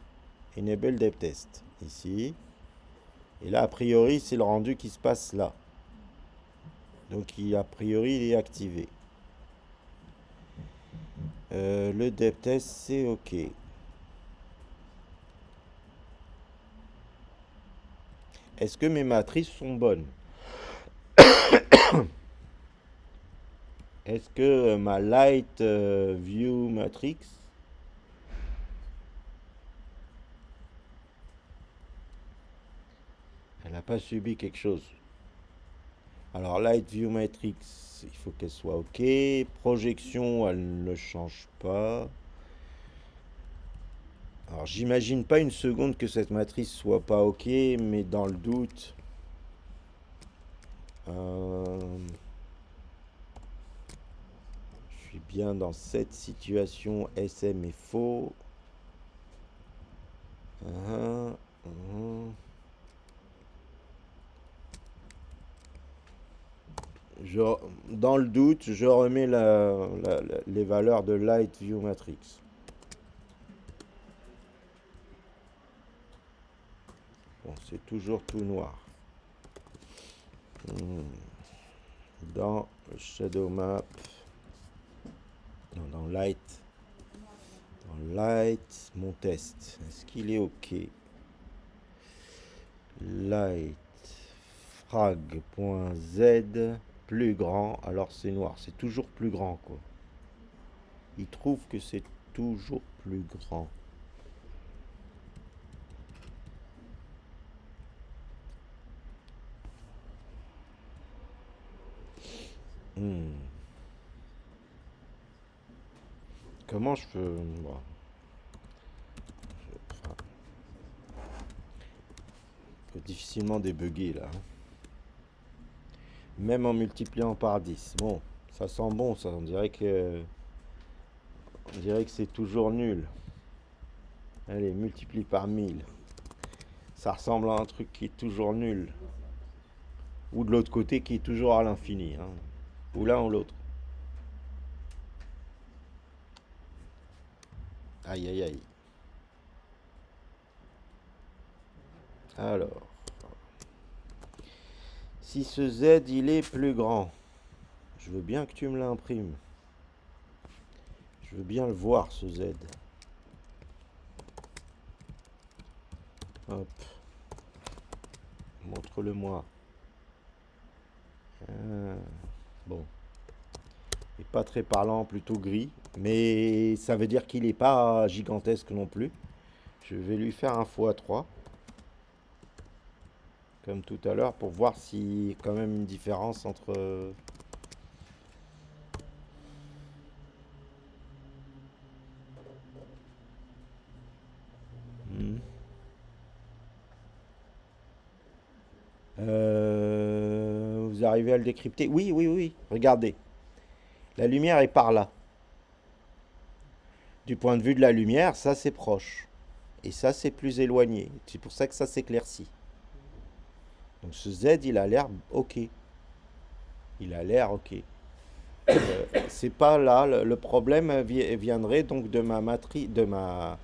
Enable DevTest. Ici. Et là, a priori, c'est le rendu qui se passe là. Donc, a priori, il est activé. Le DevTest, c'est OK. Est-ce que mes matrices sont bonnes? Est-ce que ma Light View Matrix elle n'a pas subi quelque chose? Alors Light View Matrix, il faut qu'elle soit OK. Projection, elle ne change pas. Alors j'imagine pas une seconde que cette matrice soit pas OK, mais dans le doute... je suis bien dans cette situation. SM est faux. Dans le doute, je remets les valeurs de Light View Matrix. Bon, c'est toujours tout noir. Dans Shadow Map, non, dans Light, mon test, est-ce qu'il est OK? Light frag.z plus grand, alors c'est noir, c'est toujours plus grand quoi. Il trouve que c'est toujours plus grand. Comment je peux... Bon. Je peux difficilement débugger là. Même en multipliant par 10. Bon, ça sent bon ça, on dirait que c'est toujours nul. Allez, multiplie par 1000. Ça ressemble à un truc qui est toujours nul. Ou de l'autre côté qui est toujours à l'infini. Hein. Ou l'un ou l'autre. Aïe aïe aïe. Alors. Si ce Z il est plus grand, je veux bien que tu me l'imprimes. Je veux bien le voir ce Z. Hop. Montre-le-moi. Bon. Il n'est pas très parlant, plutôt gris. Mais ça veut dire qu'il n'est pas gigantesque non plus. Je vais lui faire un x3. comme tout à l'heure, pour voir s'il y a quand même une différence entre... Hmm. Vous arrivez à le décrypter? Oui, oui, oui. Regardez. La lumière est par là. Du point de vue de la lumière, ça c'est proche. Et ça c'est plus éloigné. C'est pour ça que ça s'éclaircit. Donc ce Z, il a l'air ok. Il a l'air ok. C'est pas là. Le problème viendrait donc de ma matrice, de ma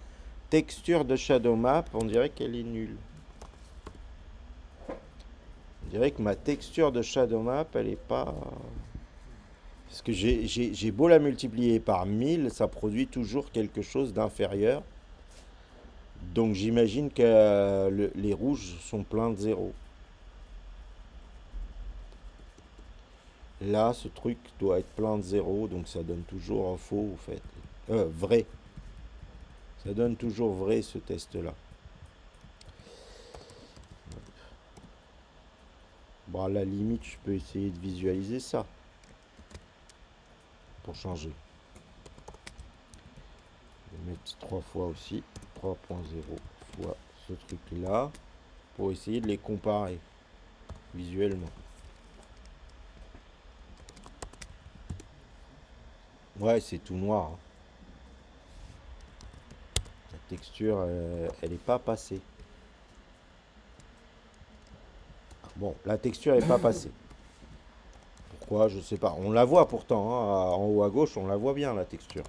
texture de shadow map. On dirait qu'elle est nulle. On dirait que ma texture de shadow map, elle est pas. Parce que j'ai beau la multiplier par 1000, ça produit toujours quelque chose d'inférieur. Donc j'imagine que les rouges sont pleins de zéro. Là, ce truc doit être plein de zéro, donc ça donne toujours un faux, en fait. Vrai. Ça donne toujours vrai, ce test-là. Bon, à la limite, je peux essayer de visualiser ça. Pour changer. Je vais mettre 3 fois aussi. 3.0 fois ce truc-là. Pour essayer de les comparer. Visuellement. Ouais, c'est tout noir. Hein. La texture, elle n'est pas passée. Bon, la texture n'est pas passée. Pourquoi? Je sais pas. On la voit pourtant. Hein. En haut à gauche, on la voit bien, la texture.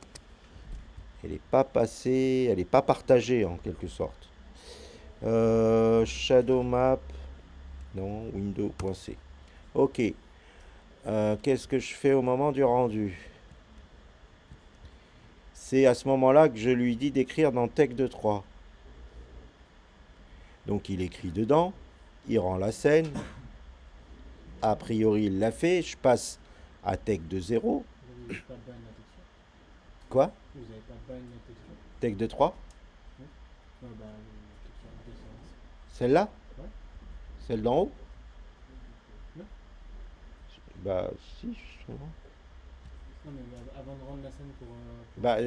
Elle n'est pas passée, elle n'est pas partagée en quelque sorte. Shadow map. Non, window.c. Ok. Qu'est-ce que je fais au moment du rendu? C'est à ce moment-là que je lui dis d'écrire dans Tech de 3. Donc il écrit dedans, il rend la scène. A priori, il l'a fait. Je passe à Tech de 0. Vous n'avez pas ban la texture? Quoi? Vous n'avez pas ban la texture? Tech de 3? Oui. Ouais, bah, la texture de référence. Celle-là? Ouais. Celle d'en haut? Non. Bah, si, justement. Non, mais avant de rendre la scène pour Bah,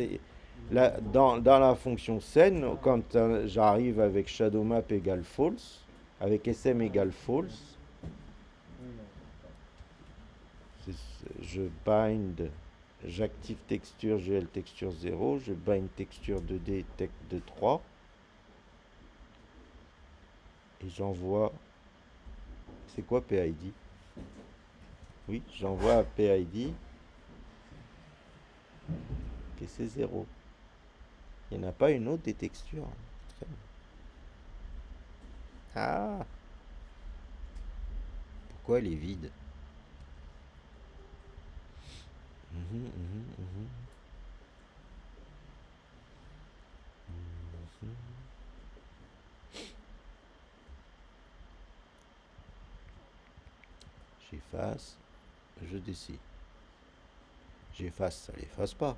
là, dans la fonction scène, quand j'arrive avec shadow map égale false, avec sm égale false, Oui, non. je bind, j'active texture GL texture 0, je bind texture 2D tech de 3, et j'envoie. C'est quoi PID? Oui, j'envoie à PID que c'est 0. Il n'y en a pas une autre des textures. Très bien. Ah, pourquoi elle est vide? Mhm, mhm, mhm. Mhm. J'efface, je décide. J'efface, ça l'efface pas.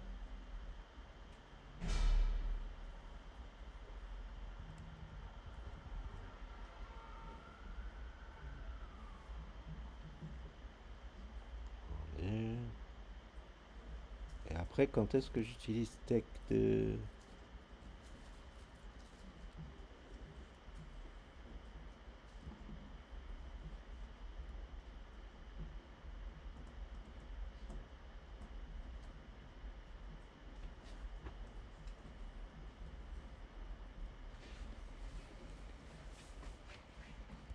Et après, quand est-ce que j'utilise tech de...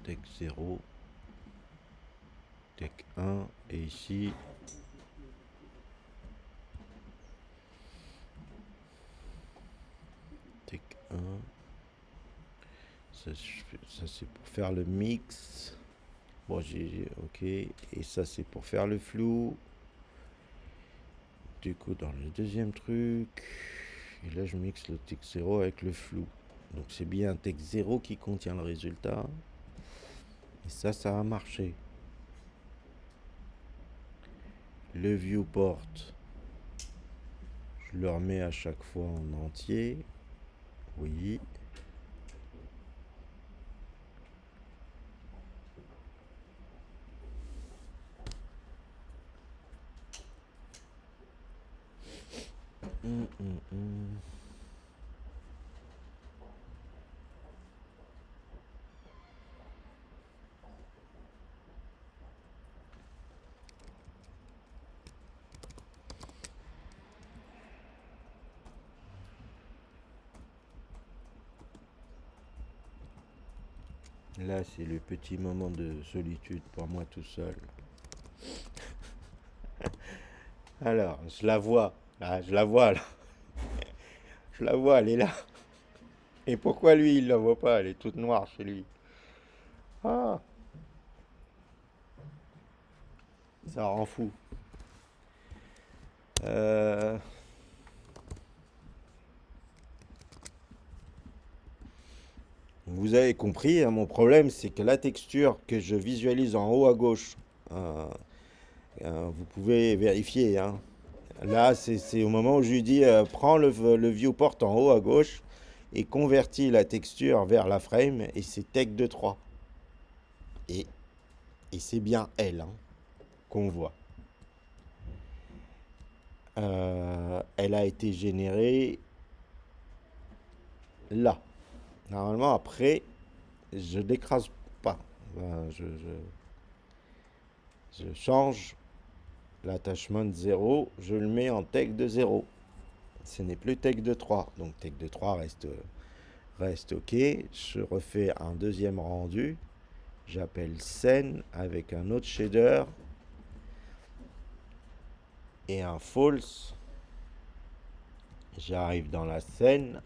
Tech 0, tech 1, et ici... Tech 1. Ça, c'est pour faire le mix. Bon, ok. Et ça, c'est pour faire le flou. Du coup, dans le deuxième truc. Et là, je mixe le tech 0 avec le flou. Donc, c'est bien un tech 0 qui contient le résultat. Et ça a marché. Le viewport, je le remets à chaque fois en entier. Oui. hum. Là, c'est le petit moment de solitude pour moi tout seul. Alors, je la vois. Ah, je la vois là. Je la vois, elle est là. Et pourquoi lui, il la voit pas? Elle est toute noire chez lui. Ah, ça rend fou. Euh, Vous avez compris, hein, mon problème, c'est que la texture que je visualise en haut à gauche, euh, vous pouvez vérifier, hein. Là, c'est au moment où je lui dis prends le viewport en haut à gauche et convertis la texture vers la frame et c'est tech de 3. Et, et c'est bien elle, hein, qu'on voit. Elle a été générée là. Normalement, après, je l'écrase pas. Je change l'attachement de 0, je le mets en tech de 0. Ce n'est plus tech de 3. Donc tech de 3 reste OK. Je refais un deuxième rendu. J'appelle scène avec un autre shader et un false. J'arrive dans la scène.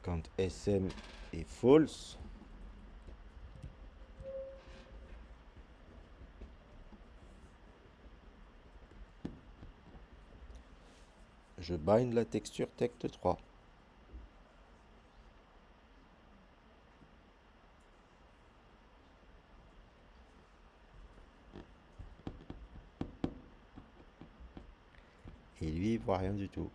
Quand SM est false, je bind la texture tect 3. Et lui, il voit rien du tout.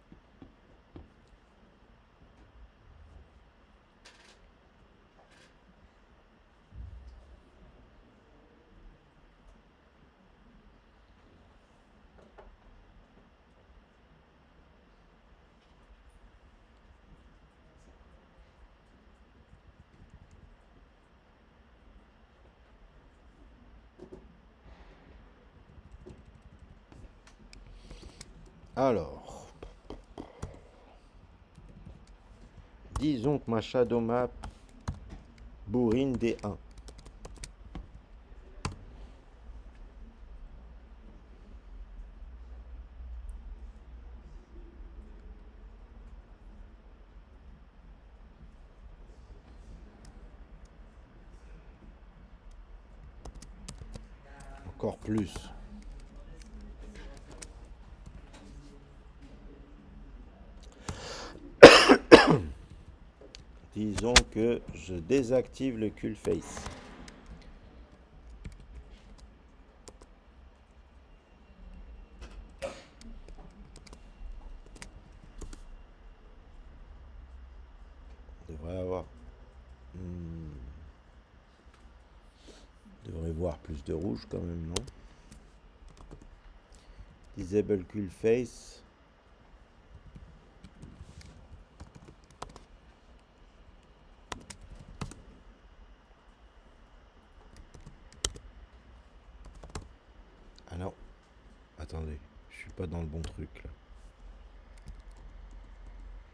Alors, disons que ma shadow map bourrine D1. Encore plus. Disons que je désactive le Cull Face. Devrait avoir. Devrait voir plus de rouge quand même, non? Disable Cull Face. Ah non. Attendez, je suis pas dans le bon truc là.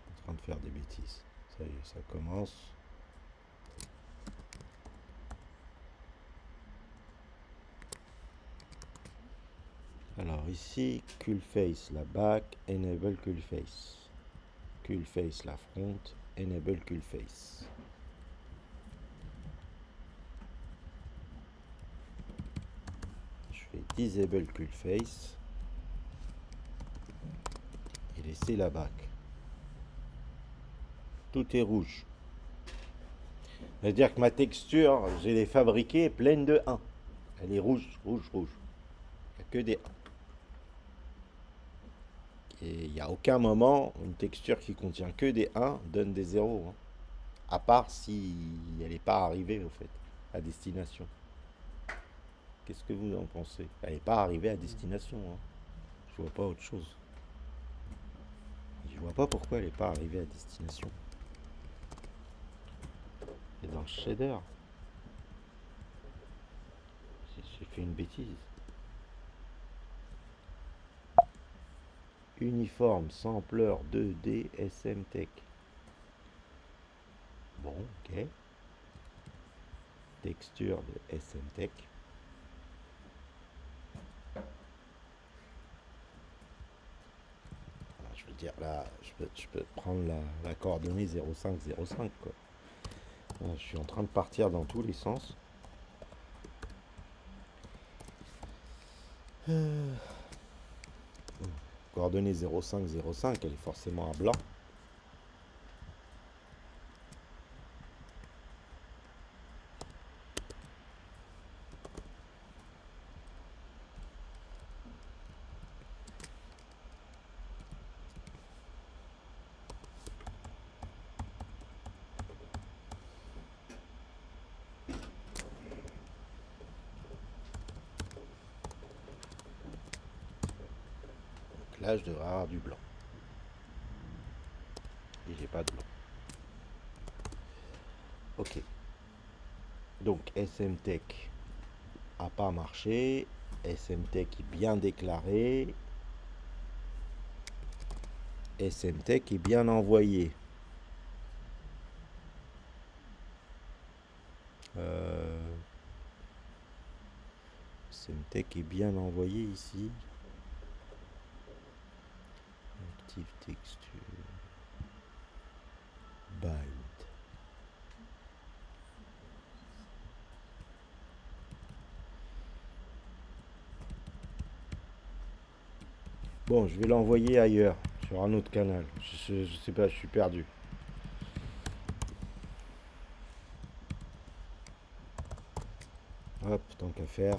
En train de faire des bêtises. Ça y est, ça commence. Alors ici, Cull Face la back, enable Cull Face. Cull Face la front, enable Cull Face. Je fais disable Cull Face et laisser la back. Tout est rouge. C'est-à-dire que ma texture, j'ai les fabriquée pleine de 1. Elle est rouge, rouge, rouge. Il n'y a que des 1. Et il n'y a aucun moment, une texture qui contient que des 1 donne des 0. Hein. À part si elle n'est pas arrivée, au fait, à destination. Qu'est-ce que vous en pensez? Elle n'est pas arrivée à destination. Hein. Je vois pas autre chose. Je vois pas pourquoi elle n'est pas arrivée à destination. Et dans le shader, j'ai fait une bêtise. Uniforme, sampler 2D, SMTech. Bon, ok. Texture de SMTech. Je veux dire, là, je peux prendre la coordonnée 0505, quoi. Là, je suis en train de partir dans tous les sens. Coordonnée 0505, elle est forcément à blanc. Donc là, je devrais avoir du blanc. Et j'ai pas de blanc. Ok. Donc SMTech a pas marché. SMTech est bien déclaré. SMTech est bien envoyé. SMTech est bien envoyé ici. Active texture. Bind. Bon, je vais l'envoyer ailleurs, sur un autre canal. Je sais pas, je suis perdu. Hop, tant qu'à faire,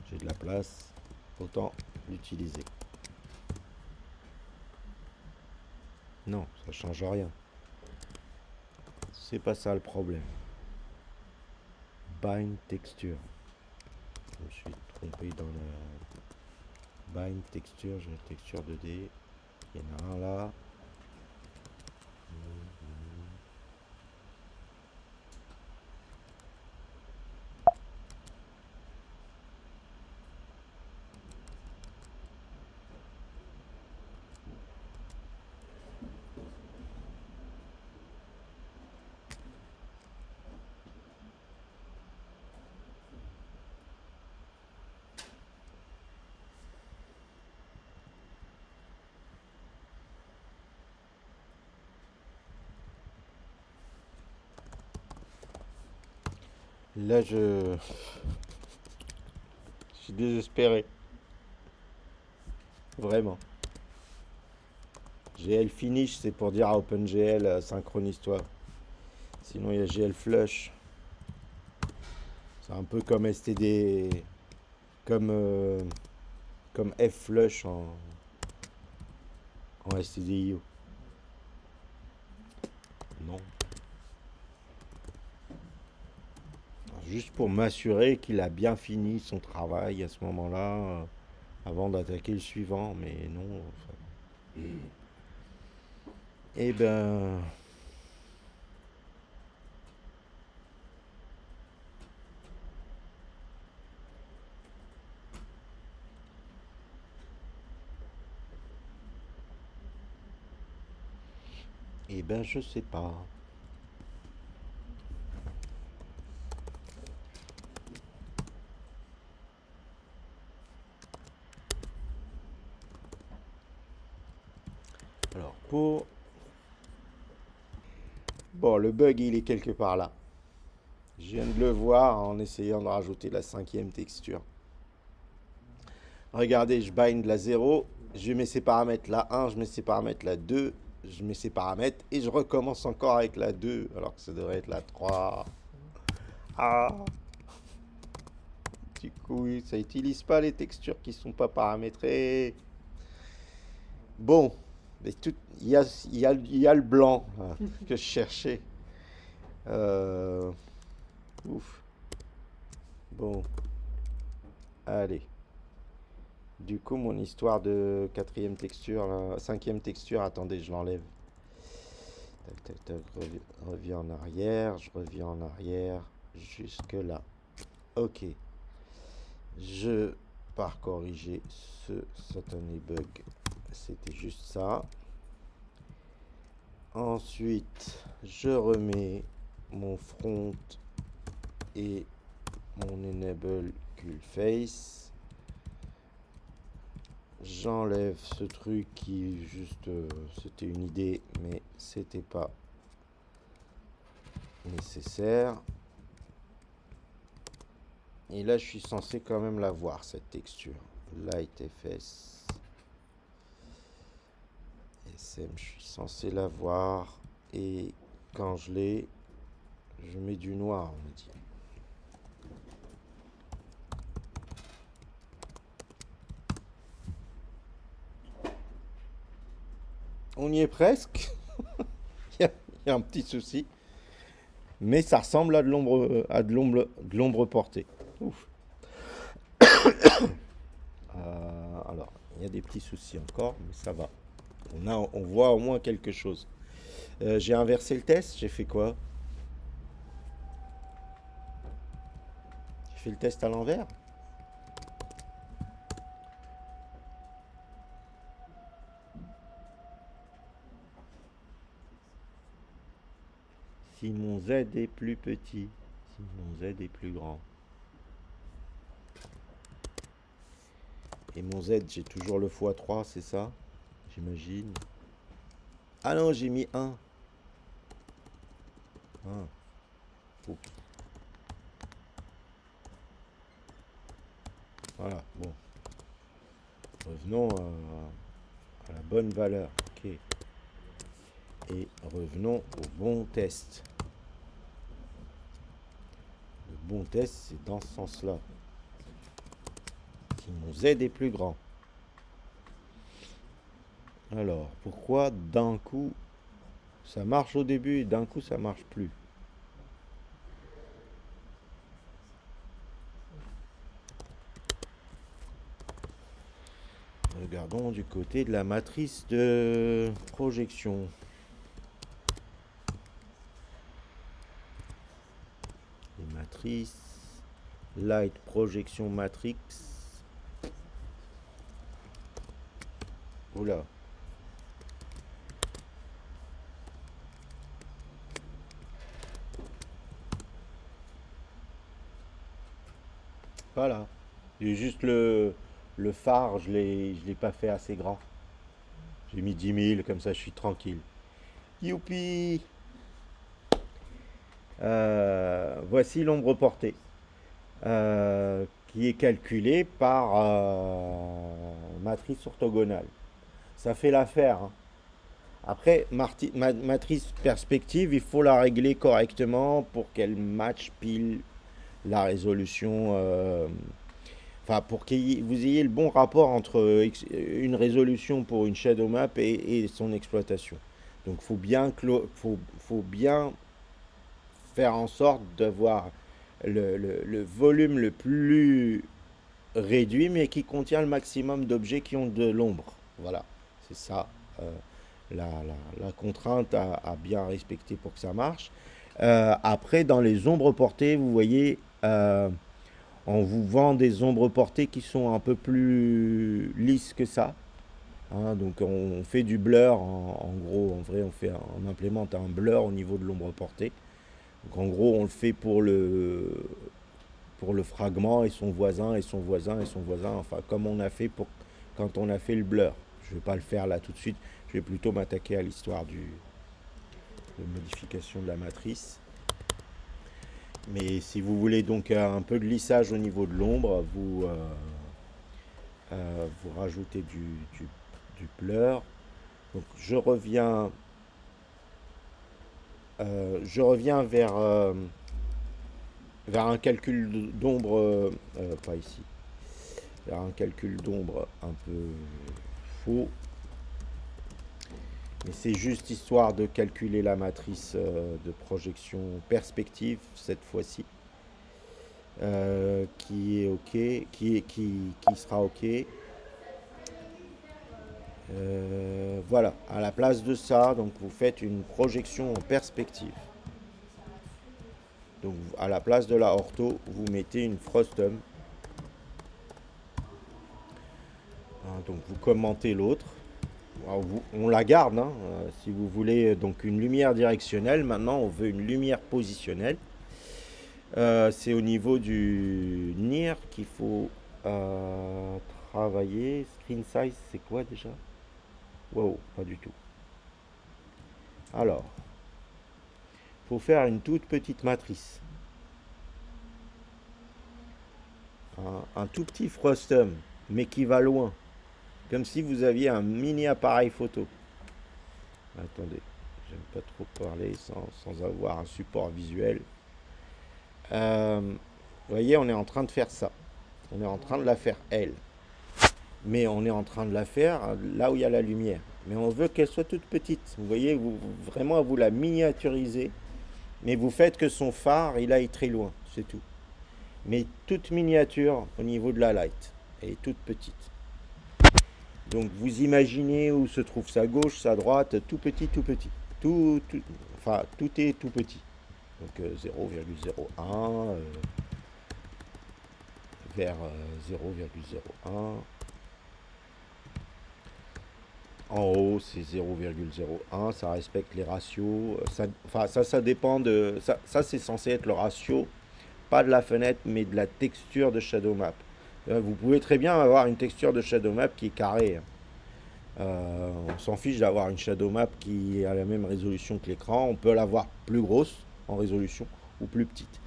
j'ai de la place, autant l'utiliser. Non, ça change rien. C'est pas ça le problème. Bind texture. Je me suis trompé dans le bind texture, j'ai une texture 2D. Il y en a un là. Là, je suis désespéré. Vraiment. GL finish, c'est pour dire à OpenGL synchronise-toi. Sinon, il y a GL flush. C'est un peu comme STD, comme F flush en STDIO. Non. Juste pour m'assurer qu'il a bien fini son travail à ce moment-là, avant d'attaquer le suivant, mais non. Enfin. Eh ben. Eh ben, je sais pas. Alors, pour... Bon, le bug, il est quelque part là. Je viens de le voir en essayant de rajouter la 5e texture. Regardez, je bind la 0, je mets ces paramètres la 1, je mets ces paramètres la 2, je mets ces paramètres et je recommence encore avec la 2 alors que ça devrait être la 3. Ah. Du coup, ça n'utilise pas les textures qui ne sont pas paramétrées. Bon, il y a le blanc là, que je cherchais. Ouf. Bon, allez. Du coup, mon histoire de quatrième texture, là, cinquième texture, attendez, je l'enlève. Tac, tac, tac, reviens en arrière, je reviens en arrière, jusque là. Ok, je pars corriger ce satané bug. C'était juste ça. Ensuite, je remets mon front et mon enable cull face. J'enlève ce truc qui juste c'était une idée mais c'était pas nécessaire. Et là je suis censé quand même la voir cette texture. Light FS SM, je suis censé la voir et quand je l'ai, je mets du noir on va dire. On y est presque. Il y a un petit souci. Mais ça ressemble à de l'ombre portée. Ouf. Alors, il y a des petits soucis encore, mais ça va. On voit au moins quelque chose. J'ai inversé le test, j'ai fait quoi? J'ai fait le test à l'envers. Si mon Z est plus petit, si mon Z est plus grand. Et mon Z, j'ai toujours le x3, c'est ça? J'imagine. Ah non, j'ai mis 1. Ah. Oups. Voilà, bon. Revenons à la bonne valeur. Ok. Et revenons au bon test. Le bon test, c'est dans ce sens-là. Si mon Z est plus grand. Alors, pourquoi d'un coup ça marche au début et d'un coup ça marche plus? Regardons du côté de la matrice de projection. Les matrices. Light projection matrix. Oula. Voilà. J'ai juste le phare, je l'ai pas fait assez grand. J'ai mis 10 000, comme ça je suis tranquille. Youpi! Voici l'ombre portée, qui est calculée par matrice orthogonale. Ça fait l'affaire, hein. Après, matrice perspective, il faut la régler correctement pour qu'elle matche pile la résolution. Enfin, pour que vous ayez le bon rapport entre une résolution pour une shadow map et son exploitation. Donc, faut bien faire en sorte d'avoir le volume le plus réduit, mais qui contient le maximum d'objets qui ont de l'ombre. Voilà, c'est ça la contrainte à bien respecter pour que ça marche. Après, dans les ombres portées, vous voyez, on vous vend des ombres portées qui sont un peu plus lisses que ça. Hein, donc on fait du blur, en gros, en vrai, on implémente un blur au niveau de l'ombre portée. Donc en gros, on le fait pour le fragment et son voisin et son voisin et son voisin, enfin comme on a fait quand on a fait le blur. Je ne vais pas le faire là tout de suite, je vais plutôt m'attaquer à l'histoire de modification de la matrice. Mais si vous voulez donc un peu de lissage au niveau de l'ombre, vous rajoutez du blur. Donc je reviens vers un calcul d'ombre, pas ici, vers un calcul d'ombre un peu faux. Mais c'est juste histoire de calculer la matrice de projection perspective cette fois-ci, qui est ok, qui sera ok. Voilà, à la place de ça, donc vous faites une projection en perspective. Donc à la place de la ortho, vous mettez une frustum. Hein, donc vous commentez l'autre. On la garde, hein, si vous voulez donc une lumière directionnelle. Maintenant, on veut une lumière positionnelle. C'est au niveau du NIR qu'il faut travailler. Screen size, c'est quoi déjà? Wow, pas du tout. Alors, il faut faire une toute petite matrice. Un tout petit frustum, mais qui va loin. Comme si vous aviez un mini appareil photo. Attendez, j'aime pas trop parler sans avoir un support visuel. Vous voyez, on est en train de faire ça. On est en train de la faire elle. Mais on est en train de la faire là où il y a la lumière. Mais on veut qu'elle soit toute petite. Vous voyez, vraiment, vous la miniaturisez. Mais vous faites que son phare, il aille très loin. C'est tout. Mais toute miniature au niveau de la light. Elle est toute petite. Donc vous imaginez où se trouve sa gauche, sa droite, tout petit, tout petit. Enfin, tout est tout petit. Donc 0,01 vers 0,01. En haut, c'est 0,01. Ça respecte les ratios. Ça dépend de. Ça c'est censé être le ratio, pas de la fenêtre, mais de la texture de Shadow Map. Vous pouvez très bien avoir une texture de Shadow Map qui est carrée. On s'en fiche d'avoir une Shadow Map qui a la même résolution que l'écran. On peut l'avoir plus grosse en résolution ou plus petite.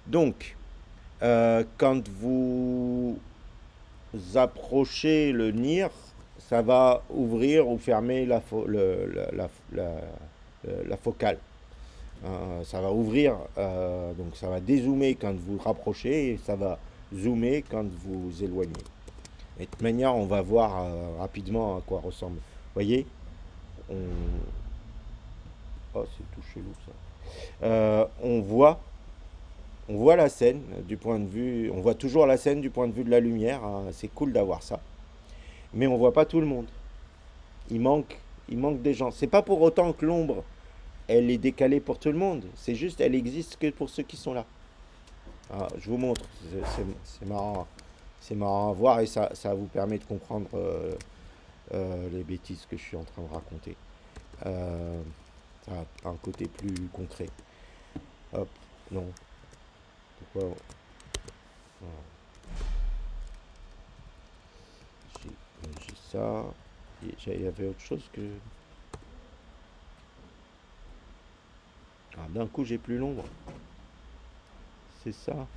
Donc, quand vous approchez le NIR, ça va ouvrir ou fermer la focale. Ça va ouvrir, donc ça va dézoomer quand vous rapprochez et ça va zoomer quand vous éloignez. Et de toute manière, on va voir rapidement à quoi ressemble. Vous voyez, on... Oh, c'est tout chelou ça. On voit la scène du point de vue, on voit toujours la scène du point de vue de la lumière. Hein, c'est cool d'avoir ça. Mais on voit pas tout le monde. Il manque, il manque des gens. C'est pas pour autant que l'ombre, elle est décalée pour tout le monde. C'est juste, elle existe que pour ceux qui sont là. Ah, je vous montre. C'est marrant. C'est marrant à voir et ça vous permet de comprendre les bêtises que je suis en train de raconter. Ça a un côté plus concret. Hop, non. Pourquoi j'ai ça. Il y avait autre chose que. Ah, d'un coup, j'ai plus l'ombre. C'est ça.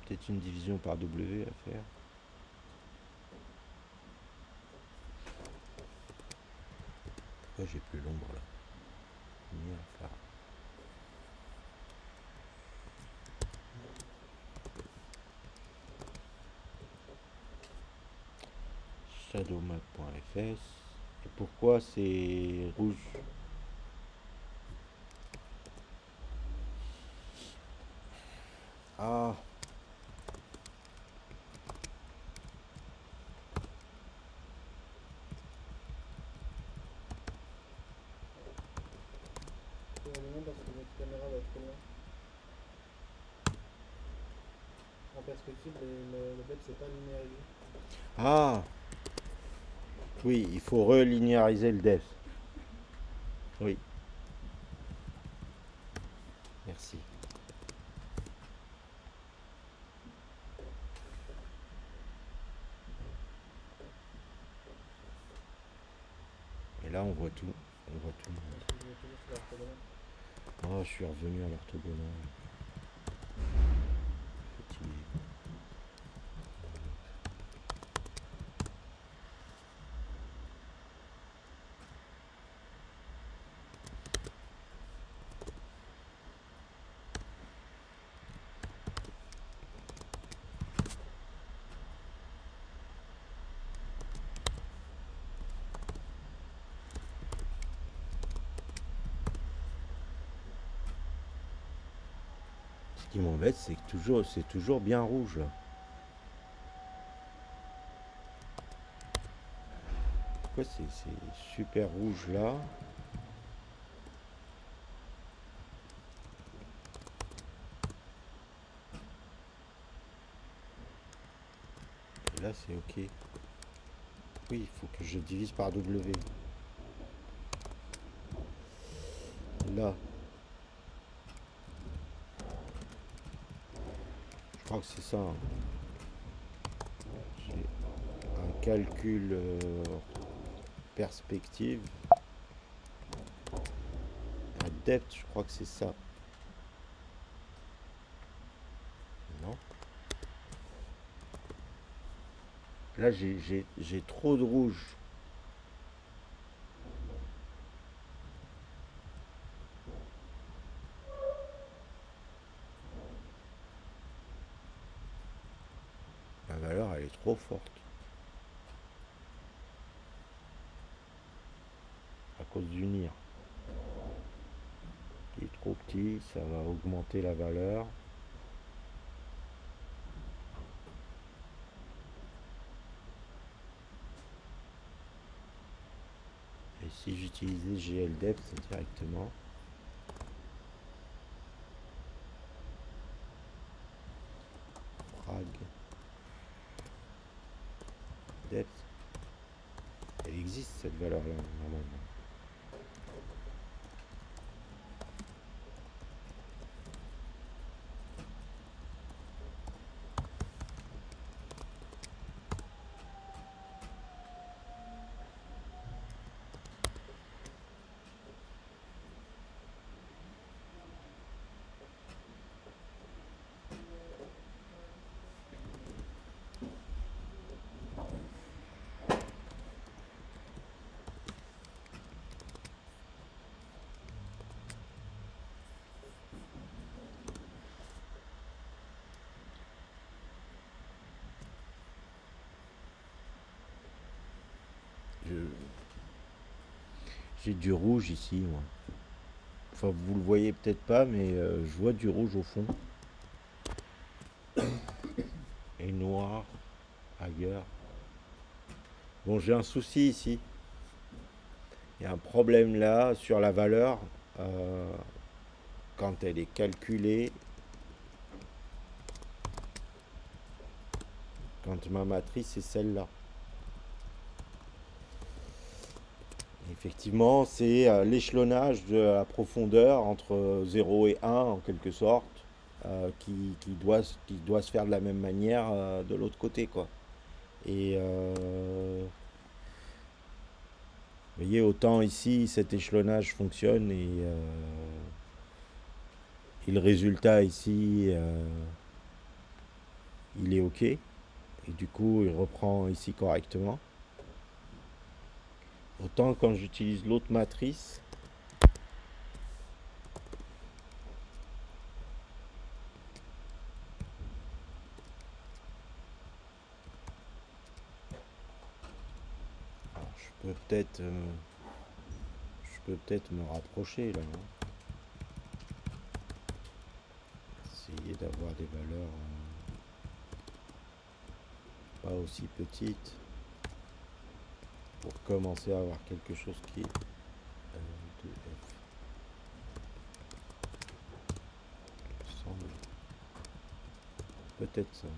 Peut-être une division par W à faire. Pourquoi j'ai plus l'ombre là? Enfin, shadowmap.fs. Et pourquoi c'est rouge? Ah, Probablement parce que votre caméra va trop loin. En perspective, le web c'est pas linéarisé. ah, oui, il faut relinéariser le depth. Oui, merci. Et là, on voit tout. On voit tout. Parce que je vais toujours sur l'orthogonale. Oh, je suis revenu à l'orthogonale. Fatigué. Ce qui m'embête, c'est que c'est toujours bien rouge là. Pourquoi c'est super rouge là? Et là c'est ok. Oui, il faut que je divise par W. Là, je crois que c'est ça, hein. J'ai un calcul perspective. Un depth, je crois que c'est ça. Non. Là, j'ai trop de rouge. La valeur, elle est trop forte. À cause du NIR. Il est trop petit, ça va augmenter la valeur. Et si j'utilisais GLDepth directement, frag depth, elle existe cette valeur-là normalement. J'ai du rouge ici, moi. Enfin, vous le voyez peut-être pas, mais je vois du rouge au fond. Et noir ailleurs. Bon, j'ai un souci ici. Il y a un problème là sur la valeur quand elle est calculée. Quand ma matrice est celle-là. Effectivement, c'est l'échelonnage de la profondeur entre 0 et 1 en quelque sorte, qui doit se faire de la même manière de l'autre côté, quoi. Et vous voyez, autant ici cet échelonnage fonctionne et le résultat ici, il est ok. Et du coup, il reprend ici correctement. Autant quand j'utilise l'autre matrice, alors je peux peut-être me rapprocher là, hein. Essayer d'avoir des valeurs pas aussi petites pour commencer à avoir quelque chose qui est de F. Il me semble. Peut-être ça.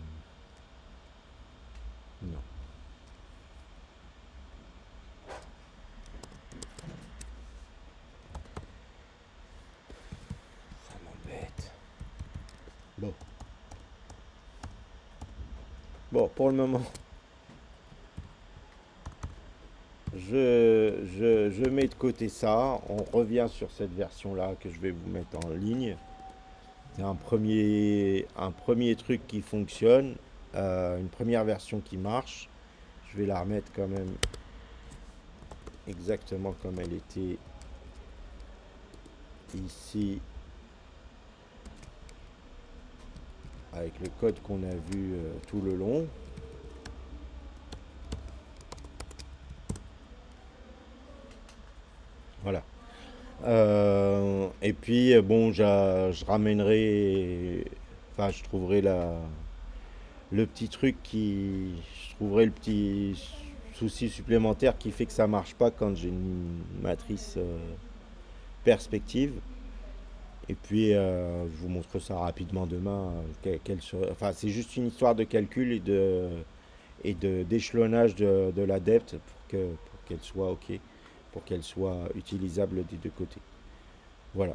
Non. Ça m'embête. Bon. Bon, pour le moment, je mets de côté ça. On revient sur cette version-là que je vais vous mettre en ligne. C'est un premier truc qui fonctionne, une première version qui marche. Je vais la remettre quand même exactement comme elle était ici, avec le code qu'on a vu tout le long. Voilà. Et puis, bon, je ramènerai Enfin, je trouverai le petit truc qui. Je trouverai le petit souci supplémentaire qui fait que ça marche pas quand j'ai une matrice perspective. Et puis, je vous montre ça rapidement demain. Enfin, c'est juste une histoire de calcul d'échelonnage de la depth pour qu'elle soit OK, pour qu'elle soit utilisable des deux côtés. Voilà.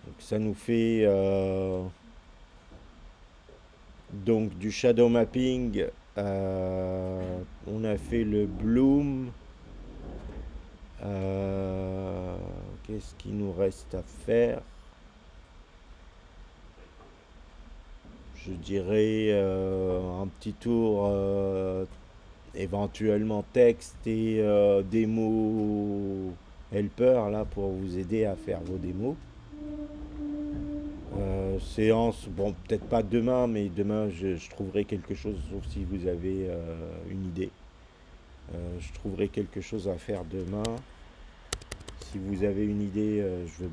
Donc, ça nous fait donc du shadow mapping. On a fait le bloom. Qu'est-ce qu'il nous reste à faire? Je dirais un petit tour éventuellement texte et démo helper là pour vous aider à faire vos démos. Séance, bon peut-être pas demain, mais demain je trouverai quelque chose, sauf si vous avez une idée. Je trouverai quelque chose à faire demain. Si vous avez une idée, je veux